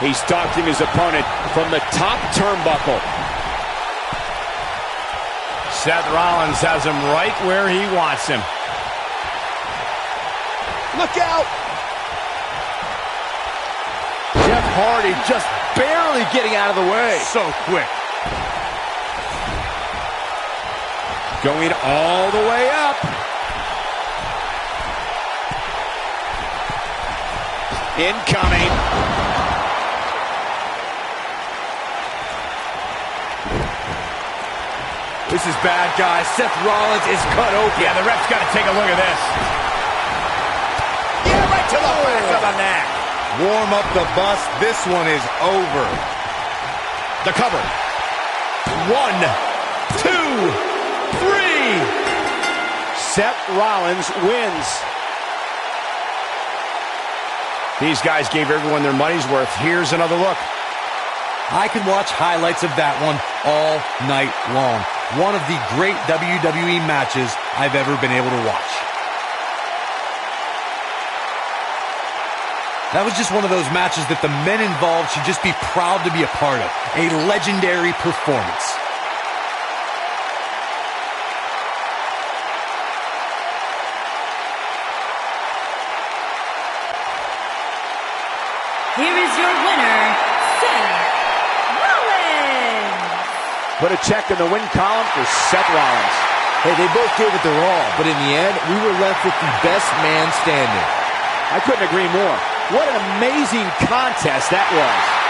He's stalking his opponent from the top turnbuckle. Seth Rollins has him right where he wants him. Look out! Jeff Hardy just barely getting out of the way. So quick. Going all the way up. Incoming. This is bad, guys. Seth Rollins is cut open. Yeah, the ref's got to take a look at this. Yeah, right to the back of the neck. Warm up the bus. This one is over. The cover. 1, 2, 3. Seth Rollins wins. These guys gave everyone their money's worth. Here's another look. I could watch highlights of that one all night long. One of the great WWE matches I've ever been able to watch. That was just one of those matches that the men involved should just be proud to be a part of. A legendary performance. Put a check in the win column for Seth Rollins. Hey, they both gave it their all, but in the end, we were left with the best man standing. I couldn't agree more. What an amazing contest that was.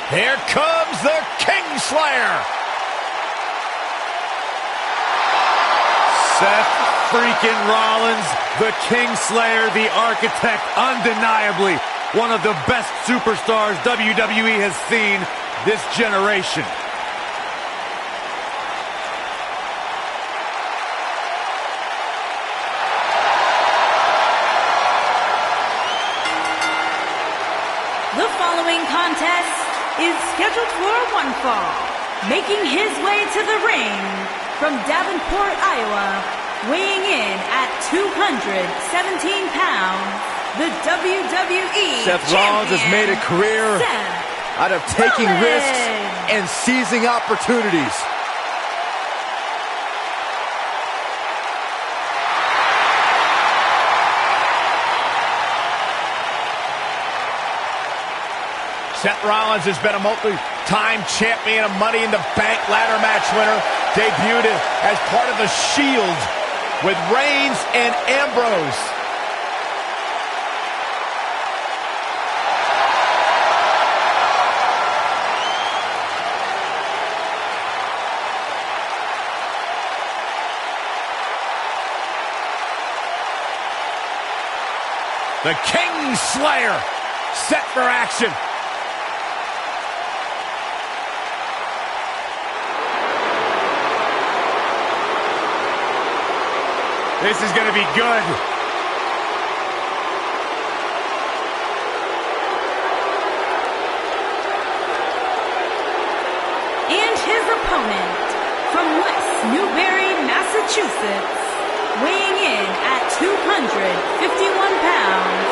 Here comes the Kingslayer. Seth freaking Rollins, the Kingslayer, the architect, undeniably one of the best superstars WWE has seen this generation. The following contest is scheduled for one fall. Making his way to the ring from Davenport, Iowa, weighing in at 217 pounds, the WWE Seth Rollins has made a career out of taking risks and seizing opportunities. Seth Rollins has been a multi-time champion, a Money in the Bank ladder match winner, debuted as part of the Shield with Reigns and Ambrose. The Kingslayer set for action. This is going to be good. And his opponent, from West Newbury, Massachusetts, weighing in at 251 pounds,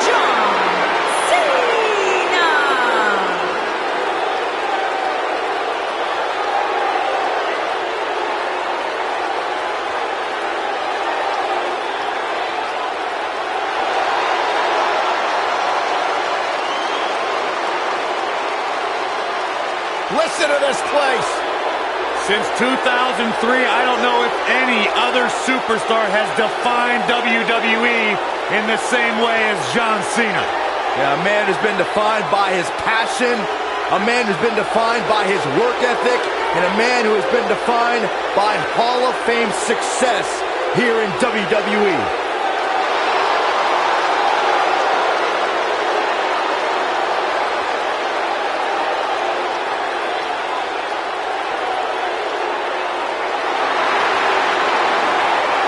John Cena! Listen to this place. Since 2003, I don't know if any other superstar has defined WWE in the same way as John Cena. Yeah, a man who's been defined by his passion, a man who's been defined by his work ethic, and a man who has been defined by Hall of Fame success here in WWE.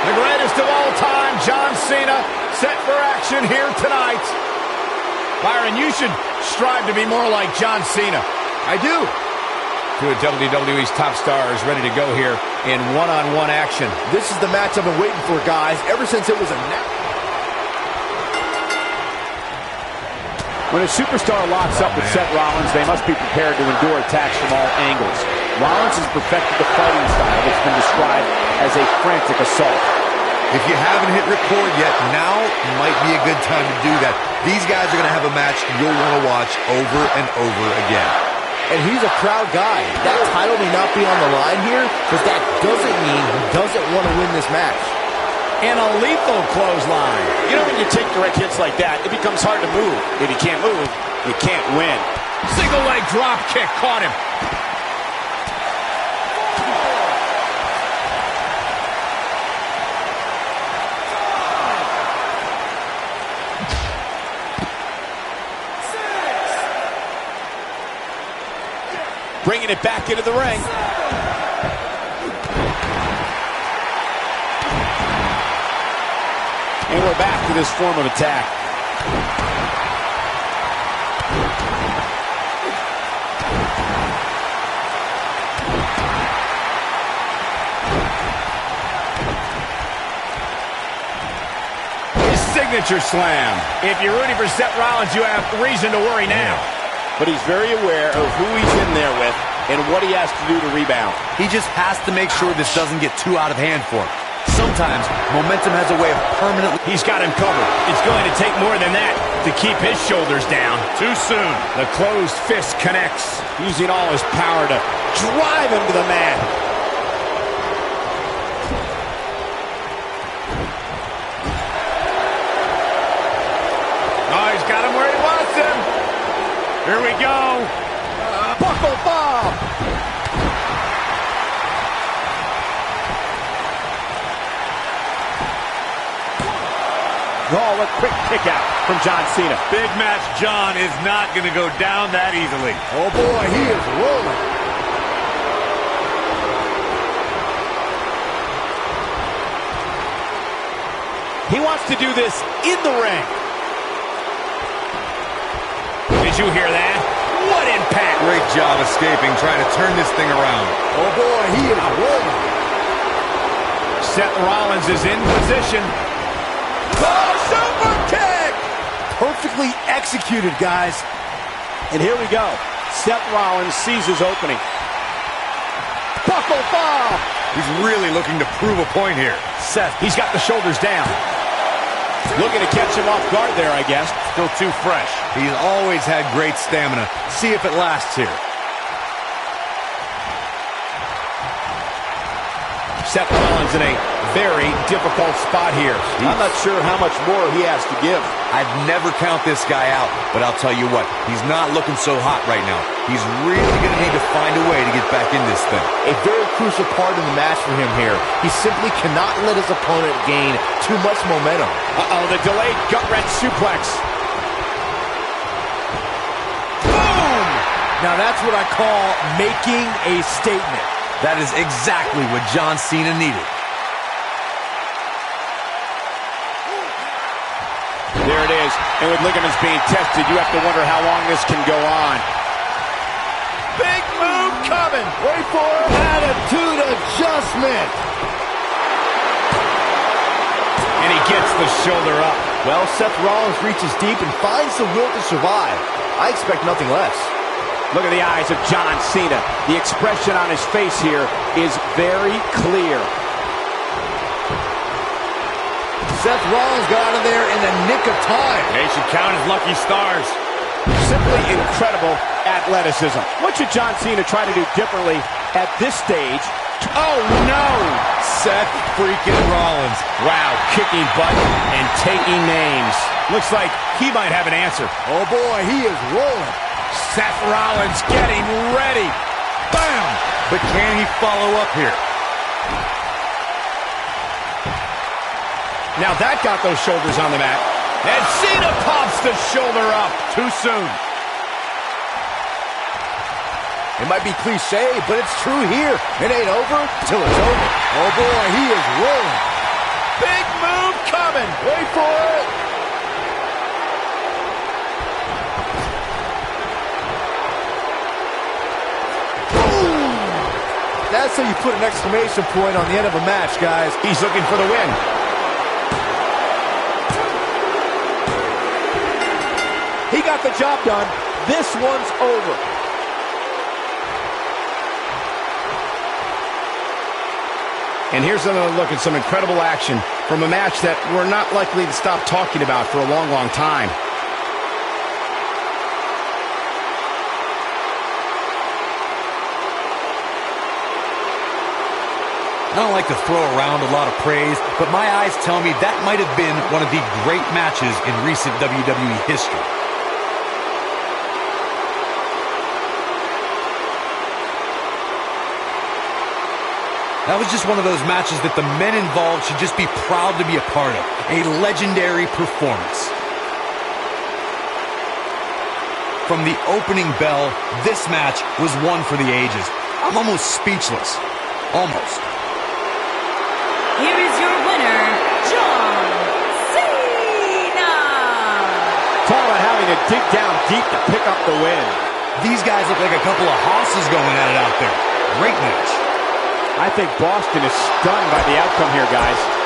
The greatest of all time, John Cena, set for action here tonight. Byron, you should strive to be more like John Cena. I do. Two of WWE's top stars ready to go here in one-on-one action. This is the match I've been waiting for, guys, ever since it was announced. When a superstar locks up with Seth Rollins, they must be prepared to endure attacks from all angles. Rollins has perfected the fighting style that's been described as a frantic assault. If you haven't hit record yet, now might be a good time to do that. These guys are going to have a match you'll want to watch over and over again. And he's a proud guy. That title may not be on the line here, but that doesn't mean he doesn't want to win this match. And a lethal clothesline. You know, when you take direct hits like that, it becomes hard to move. If you can't move, you can't win. Single leg drop kick caught him. Bringing it back into the ring. And we're back to this form of attack. His signature slam. If you're rooting for Seth Rollins, you have reason to worry now. But he's very aware of who he's in there with and what he has to do to rebound. He just has to make sure this doesn't get too out of hand for him. Sometimes momentum has a way of permanently... He's got him covered. It's going to take more than that to keep his shoulders down. Too soon. The closed fist connects, using all his power to drive him to the mat. Oh, he's got him where he wants him. Here we go. Buckle bomb! Oh, a quick kick out from John Cena. Big Match John is not going to go down that easily. Oh boy, he is rolling. He wants to do this in the ring. Did you hear that? What impact! Great job escaping, trying to turn this thing around. Oh boy, he is rolling. Seth Rollins is in position. Oh, super kick! Perfectly executed, guys. And here we go. Seth Rollins sees his opening. Buckle bomb! He's really looking to prove a point here. Seth, he's got the shoulders down. Looking to catch him off guard there, I guess. Still too fresh. He's always had great stamina. See if it lasts here. Seth Rollins in a very difficult spot here. I'm not sure how much more he has to give. I'd never count this guy out, but I'll tell you what, he's not looking so hot right now. He's really going to need to find a way to get back in this thing. A very crucial part in the match for him here. He simply cannot let his opponent gain too much momentum. Uh-oh, the delayed gut-wrench suplex. Boom! Now that's what I call making a statement. That is exactly what John Cena needed. And with ligaments being tested, you have to wonder how long this can go on. Big move coming. Wait for it. Attitude adjustment. And he gets the shoulder up. Well, Seth Rollins reaches deep and finds the will to survive. I expect nothing less. Look at the eyes of John Cena. The expression on his face here is very clear. Seth Rollins got out of there in the nick of time. They should count his lucky stars. Simply incredible athleticism. What should John Cena try to do differently at this stage? Oh, no! Seth freaking Rollins. Wow, kicking butt and taking names. Looks like he might have an answer. Oh, boy, he is rolling. Seth Rollins getting ready. Bam! But can he follow up here? Now that got those shoulders on the mat. And Cena pops the shoulder up. Too soon. It might be cliche, but it's true here. It ain't over till it's over. Oh, boy, he is rolling. Big move coming. Wait for it. Boom. That's how you put an exclamation point on the end of a match, guys. He's looking for the win. He got the job done. This one's over. And here's another look at some incredible action from a match that we're not likely to stop talking about for a long, long time. I don't like to throw around a lot of praise, but my eyes tell me that might have been one of the great matches in recent WWE history. That was just one of those matches that the men involved should just be proud to be a part of. A legendary performance. From the opening bell, this match was one for the ages. I'm almost speechless. Almost. Here is your winner, John Cena! Talk about having to dig down deep to pick up the win. These guys look like a couple of hosses going at it out there. Great match. I think Boston is stunned by the outcome here, guys.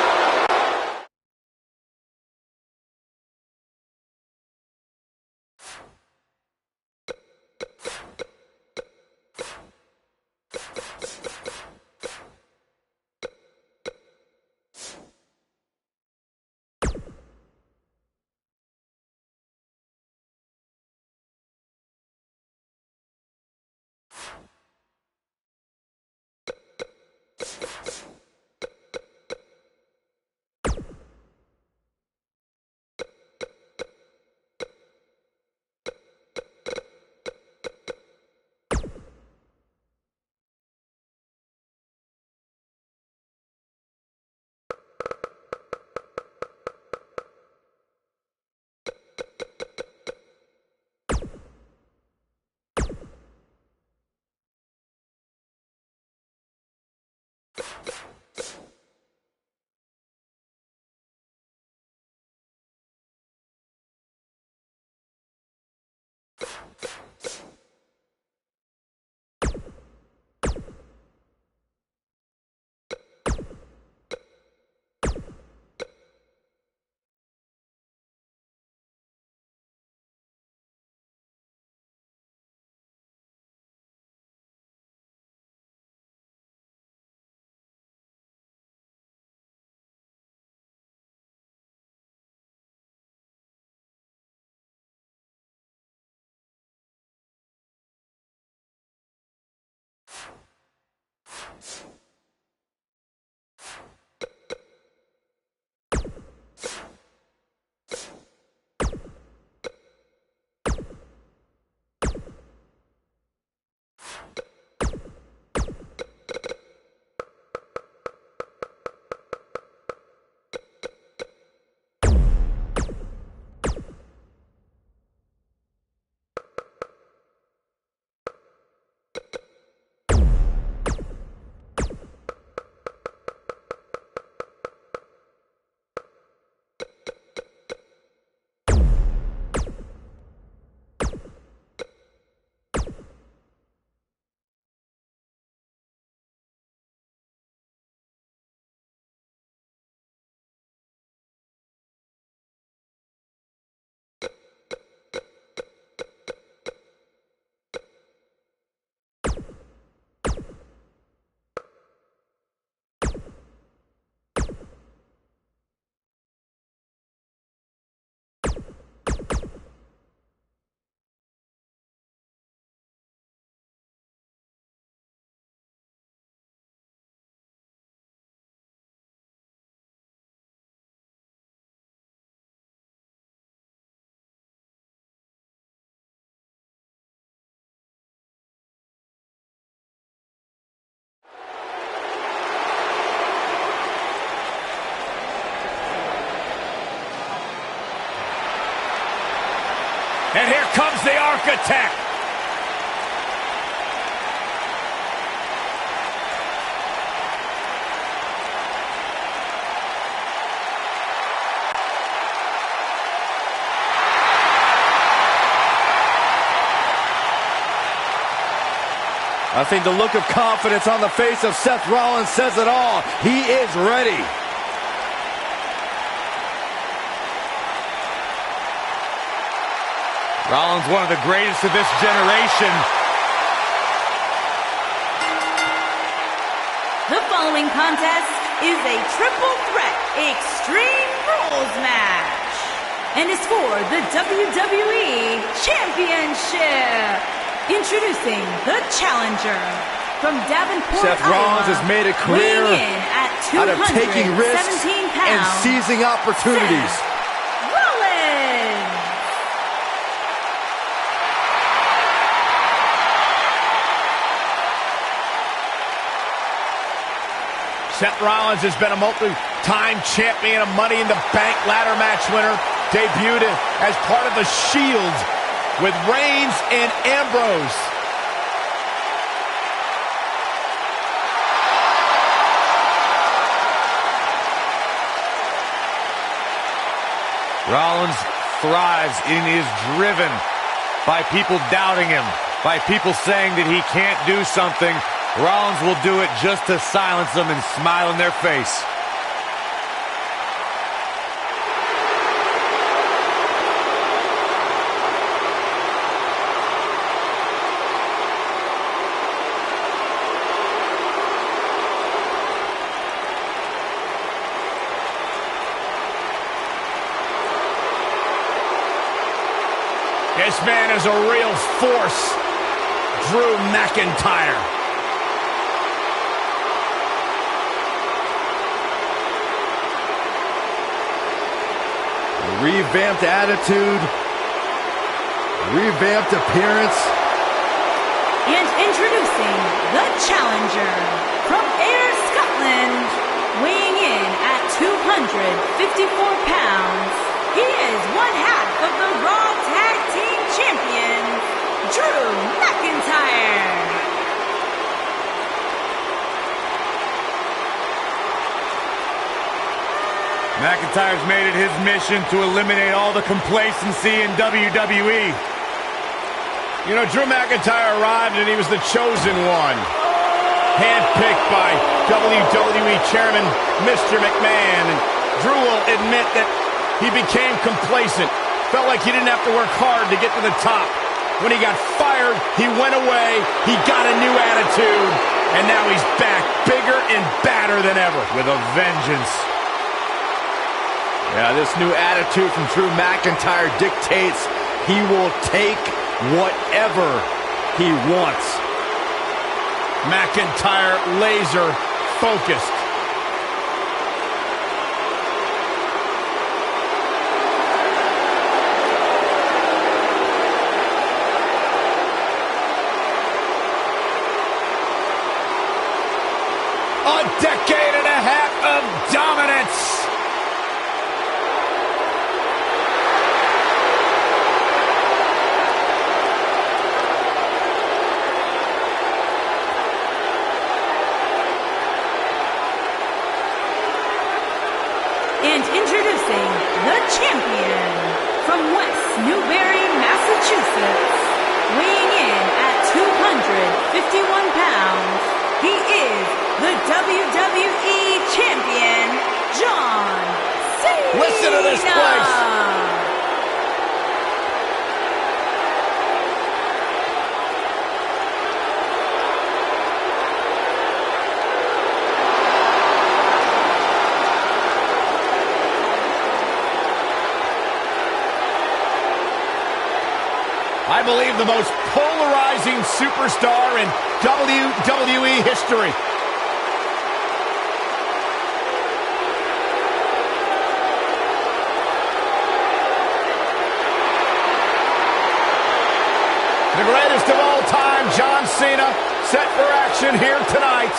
And here comes the Architect. I think the look of confidence on the face of Seth Rollins says it all. He is ready. Rollins, one of the greatest of this generation. The following contest is a triple threat Extreme Rules match and is for the WWE Championship. Introducing the challenger from Davenport, Seth Rollins has made a career out of taking risks and seizing opportunities. Seth Rollins. Seth Rollins has been a multi-time champion, a Money in the Bank ladder match winner. Debuted as part of the Shield with Reigns and Ambrose. Rollins thrives and is driven by people doubting him, by people saying that he can't do something. Rollins will do it just to silence them and smile in their face. This man is a real force, Drew McIntyre. Revamped attitude, revamped appearance. And introducing the challenger from Ayr, Scotland, weighing in at 254 pounds. He is one half of the Raw Tag Team Champions, Drew McIntyre. McIntyre's made it his mission to eliminate all the complacency in WWE. You know, Drew McIntyre arrived and he was the chosen one. Handpicked by WWE Chairman Mr. McMahon. And Drew will admit that he became complacent. Felt like he didn't have to work hard to get to the top. When he got fired, he went away. He got a new attitude. And now he's back, bigger and badder than ever. With a vengeance. Yeah, this new attitude from Drew McIntyre dictates he will take whatever he wants. McIntyre laser focused. A decade and a half of dominance. And introducing the champion from West Newbury, Massachusetts, weighing in at 251 pounds, he is the WWE Champion, John Cena. Listen to this place. I believe the most polarizing superstar in WWE history. The greatest of all time, John Cena, set for action here tonight.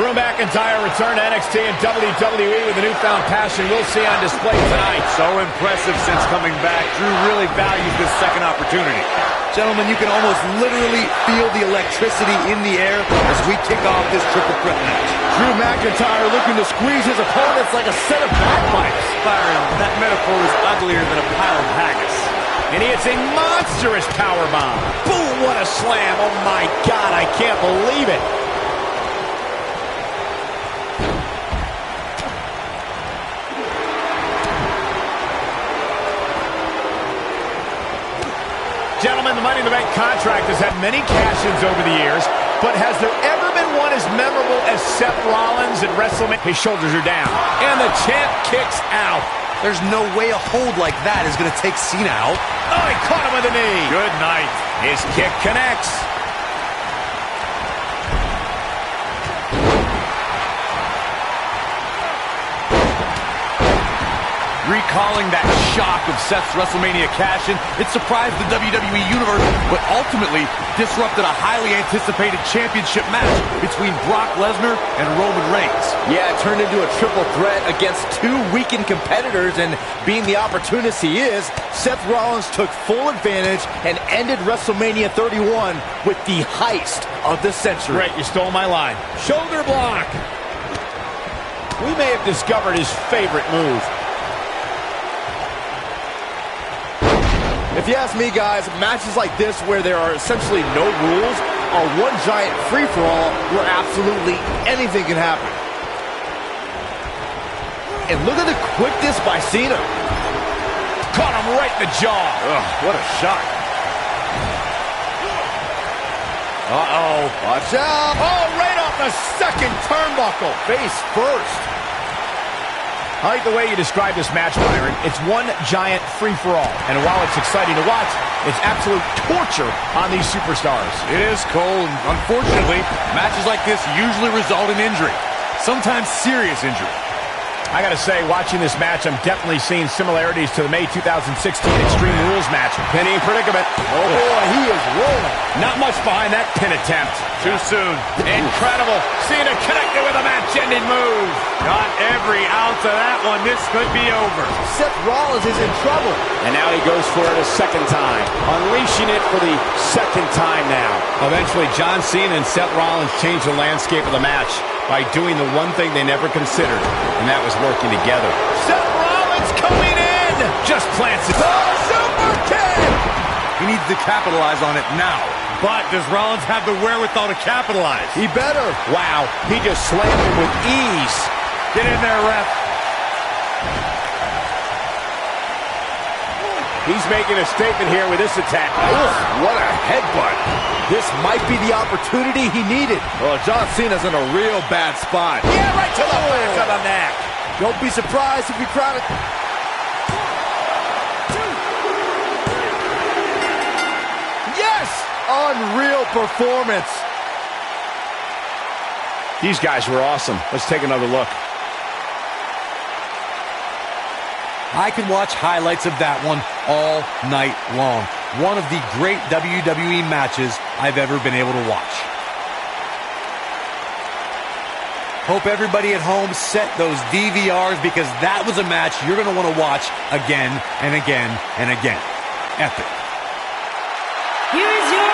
Drew McIntyre returned to NXT and WWE with a newfound passion we'll see on display tonight. So impressive since coming back. Drew really values this second opportunity. Gentlemen, you can almost literally feel the electricity in the air as we kick off this triple threat match. Drew McIntyre looking to squeeze his opponents like a set of bagpipes. Byron, that metaphor is uglier than a pile of haggis. And he hits a monstrous powerbomb. Boom, what a slam. Oh my God, I can't believe it. Gentlemen, the Money in the Bank contract has had many cash-ins over the years, but has there ever been one as memorable as Seth Rollins at WrestleMania? His shoulders are down, and the champ kicks out. There's no way a hold like that is going to take Cena out. Oh, he caught him with a knee. Good night. His kick connects. Recalling that shock of Seth's WrestleMania cash-in, it surprised the WWE Universe, but ultimately disrupted a highly anticipated championship match between Brock Lesnar and Roman Reigns. Yeah, it turned into a triple threat against two weakened competitors, and being the opportunist he is, Seth Rollins took full advantage and ended WrestleMania 31 with the heist of the century. Great, you stole my line. Shoulder block. We may have discovered his favorite move. If you ask me, guys, matches like this where there are essentially no rules are one giant free-for-all where absolutely anything can happen. And look at the quickness by Cena. Caught him right in the jaw. Ugh, what a shot. Uh-oh. Watch out. Oh, right off the second turnbuckle. Face first. I like the way you describe this match, Byron. It's one giant free-for-all. And while it's exciting to watch, it's absolute torture on these superstars. It is, Cole, and unfortunately, matches like this usually result in injury. Sometimes serious injury. I gotta say, watching this match, I'm definitely seeing similarities to the May 2016 Extreme Rules match. Penny predicament. Oh boy, he is rolling. Not much behind that pin attempt. Too soon. Incredible. Cena connected with a match-ending move. Got every ounce of that one. This could be over. Seth Rollins is in trouble. And now he goes for it a second time, unleashing it for the second time now. Eventually, John Cena and Seth Rollins changed the landscape of the match by doing the one thing they never considered, and that was working together. Seth Rollins coming in. Just plants it. Oh, super kick! He needs to capitalize on it now. But does Rollins have the wherewithal to capitalize? He better. Wow, he just slammed him with ease. Get in there, ref. He's making a statement here with this attack. Ooh, what a headbutt. This might be the opportunity he needed. Well, John Cena's in a real bad spot. Yeah, right to the back of the neck. Don't be surprised if you crowd it. Yes! Unreal performance. These guys were awesome. Let's take another look. I can watch highlights of that one all night long. One of the great WWE matches I've ever been able to watch. Hope everybody at home set those DVRs because that was a match you're going to want to watch again and again and again. Epic. Here is your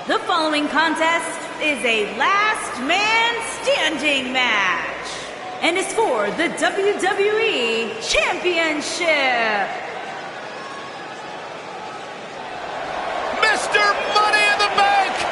The following contest is a last man standing match and is for the WWE Championship. Mr. Money in the Bank!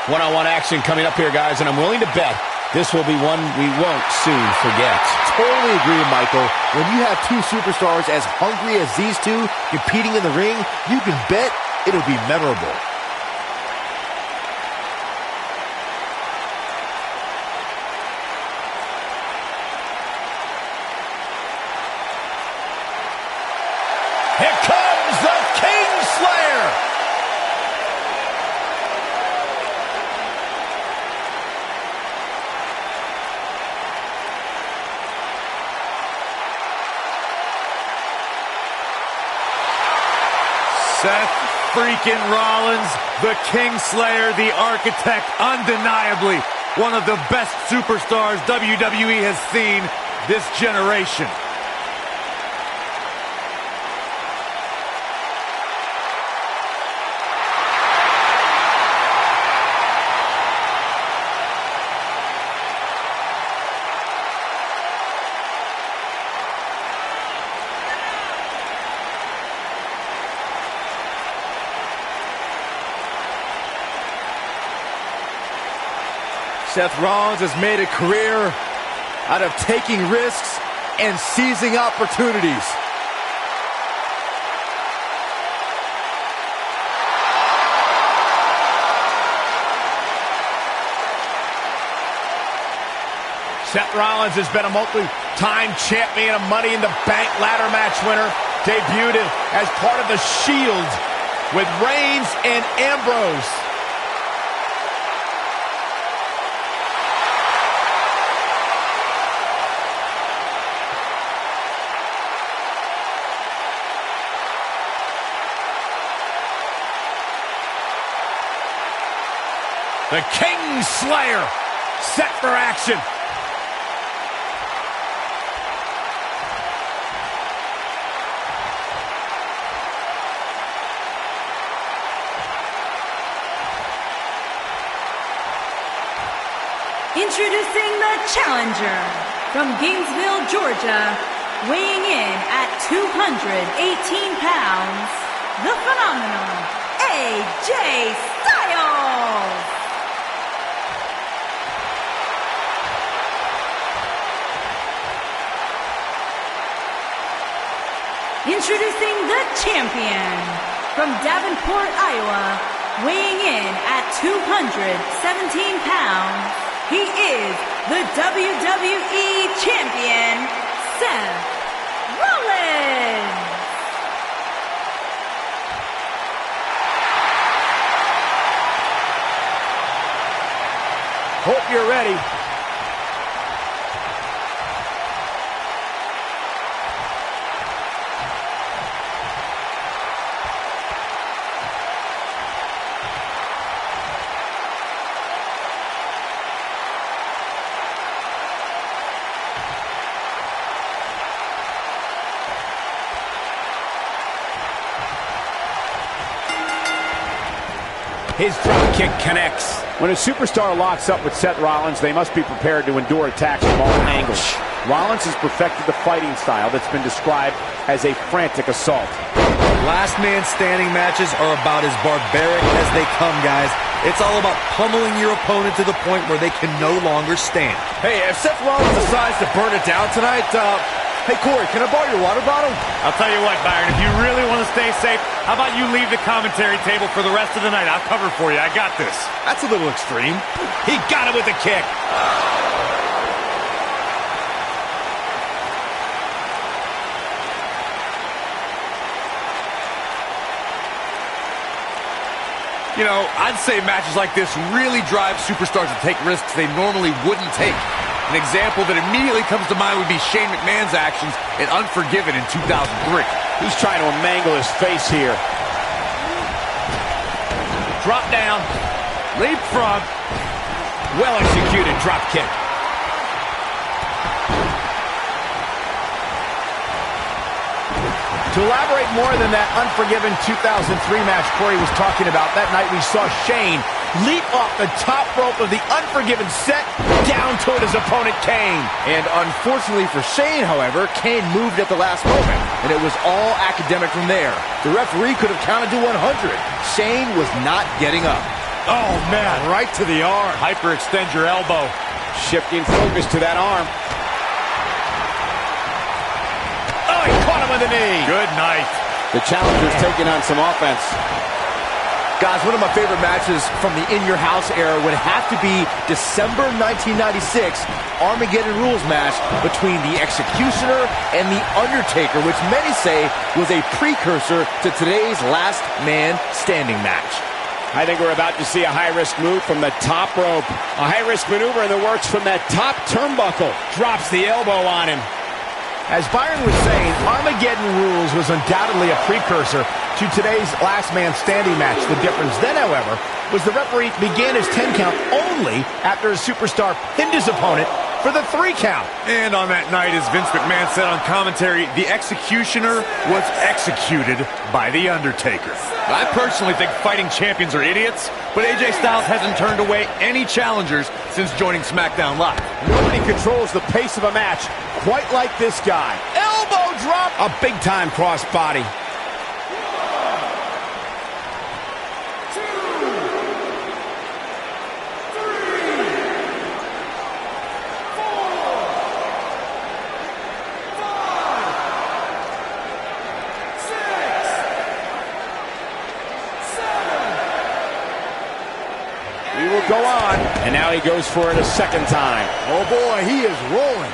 One-on-one action coming up here, guys, and I'm willing to bet this will be one we won't soon forget. Totally agree, Michael. When you have two superstars as hungry as these two competing in the ring, you can bet it'll be memorable. Here comes the King Slayer! Seth freaking Rollins, the King Slayer, the Architect, undeniably one of the best superstars WWE has seen this generation. Seth Rollins has made a career out of taking risks and seizing opportunities. Seth Rollins has been a multi-time champion, a Money in the Bank ladder match winner, debuted as part of the Shield with Reigns and Ambrose. The King Slayer set for action. Introducing the challenger from Gainesville, Georgia, weighing in at 218 pounds, the phenomenal AJ Styles. Introducing the champion from Davenport, Iowa, weighing in at 217 pounds, he is the WWE Champion, Seth Rollins. Hope you're ready. His drop kick connects. When a superstar locks up with Seth Rollins, they must be prepared to endure attacks from all angles. Rollins has perfected the fighting style that's been described as a frantic assault. Last man standing matches are about as barbaric as they come, guys. It's all about pummeling your opponent to the point where they can no longer stand. Hey, if Seth Rollins decides to burn it down tonight, hey, Corey, can I borrow your water bottle? I'll tell you what, Byron, if you really want to stay safe, how about you leave the commentary table for the rest of the night? I'll cover for you. I got this. That's a little extreme. He got it with the kick. You know, I'd say matches like this really drive superstars to take risks they normally wouldn't take. An example that immediately comes to mind would be Shane McMahon's actions in Unforgiven in 2003. He's trying to mangle his face here. Drop down. Leapfrog. Well executed drop kick. To elaborate more than that Unforgiven 2003 match Corey was talking about, that night we saw Shane leap off the top rope of the Unforgiven set down toward his opponent Kane. And unfortunately for Shane, however, Kane moved at the last moment, and it was all academic from there. The referee could have counted to 100. Shane was not getting up. Oh, man. Right to the arm. Hyperextend your elbow. Shifting focus to that arm. Oh, he caught him with a knee. Good night. The challenger's taking on some offense. Guys, one of my favorite matches from the In Your House era would have to be December 1996 Armageddon Rules match between the Executioner and the Undertaker, which many say was a precursor to today's Last Man Standing match. I think we're about to see a high-risk move from the top rope. A high-risk maneuver in the works from that top turnbuckle. Drops the elbow on him. As Byron was saying, Armageddon Rules was undoubtedly a precursor to today's Last Man Standing match. The difference then, however, was the referee began his 10 count only after a superstar pinned his opponent for the 3 count. And on that night, as Vince McMahon said on commentary, the Executioner was executed by the Undertaker. I personally think fighting champions are idiots, but AJ Styles hasn't turned away any challengers since joining SmackDown Live. Nobody controls the pace of a match quite like this guy. Elbow drop! A big-time crossbody. He will go on. And now he goes for it a second time. Oh boy, he is rolling.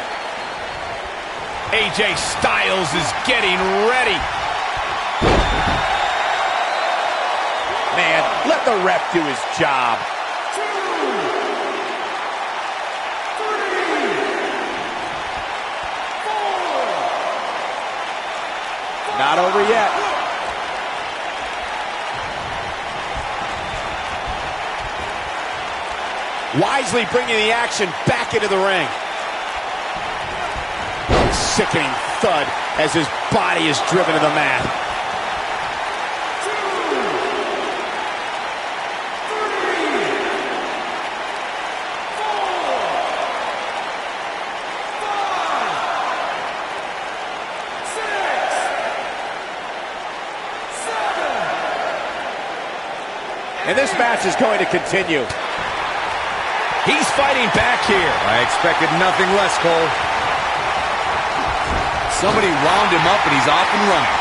AJ Styles is getting ready. Man, let the ref do his job. 2, 3, 4, Not over yet. Wisely bringing the action back into the ring. Sickening thud as his body is driven to the mat. 2, 3, 4, 5, 6, 7. And this match is going to continue. He's fighting back here. I expected nothing less, Cole. Somebody wound him up and he's off and running.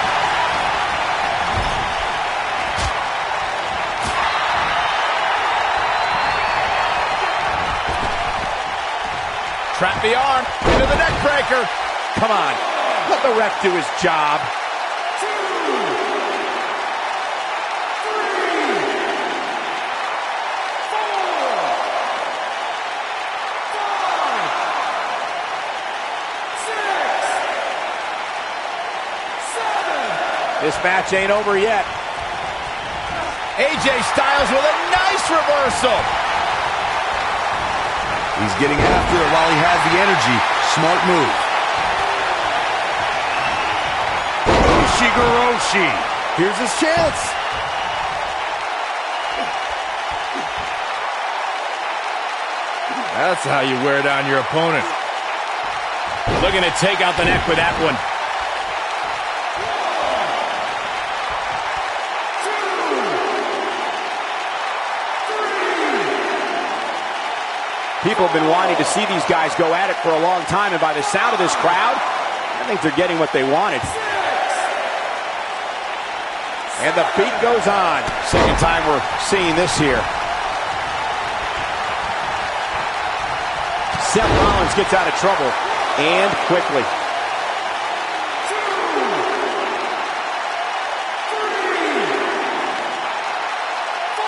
Trap the arm into the neck breaker. Come on, let the ref do his job. 2, 3, 4, 5, 6, 7. This match ain't over yet. AJ Styles with a nice reversal. He's getting after it while he has the energy. Smart move. Ushigoroshi. Here's his chance. That's how you wear down your opponent. Looking to take out the neck with that one. People have been wanting to see these guys go at it for a long time, and by the sound of this crowd, I think they're getting what they wanted. And the beat goes on. Second time we're seeing this here. Seth Rollins gets out of trouble, and quickly. 2, 3, 4,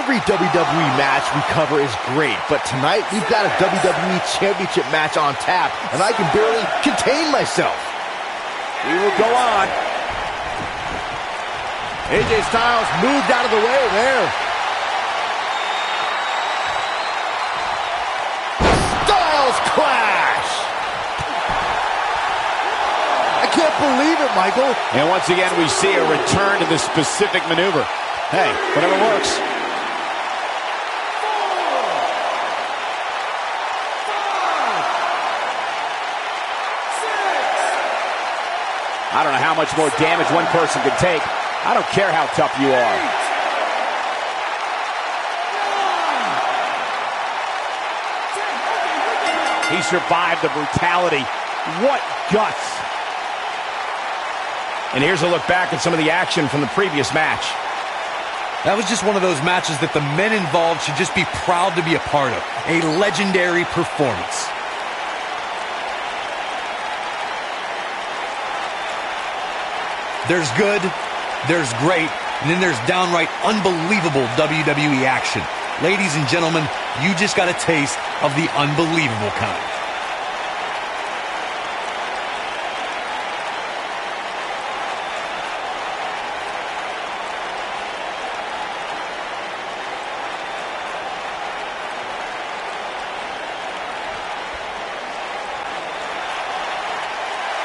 Every WWE match we cover is great, but tonight we've got a WWE Championship match on tap, and I can barely contain myself. He will go on. AJ Styles moved out of the way there. Styles clash! I can't believe it, Michael. And once again, we see a return to this specific maneuver. Hey, whatever works. I don't know how much more damage one person can take. I don't care how tough you are. He survived the brutality. What guts. And here's a look back at some of the action from the previous match. That was just one of those matches that the men involved should just be proud to be a part of. A legendary performance. There's good, there's great, and then there's downright unbelievable WWE action. Ladies and gentlemen, you just got a taste of the unbelievable kind.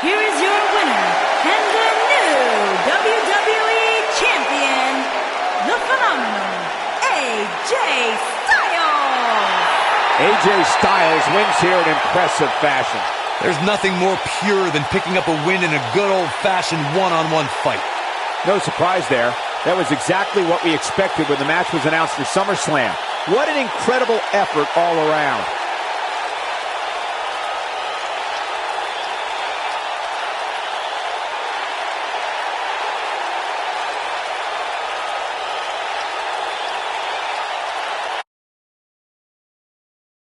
Here is your winner and the new WWE Champion, the phenomenal AJ Styles. AJ Styles wins here in impressive fashion. There's nothing more pure than picking up a win in a good old-fashioned one-on-one fight. No surprise there. That was exactly what we expected when the match was announced for SummerSlam. What an incredible effort all around.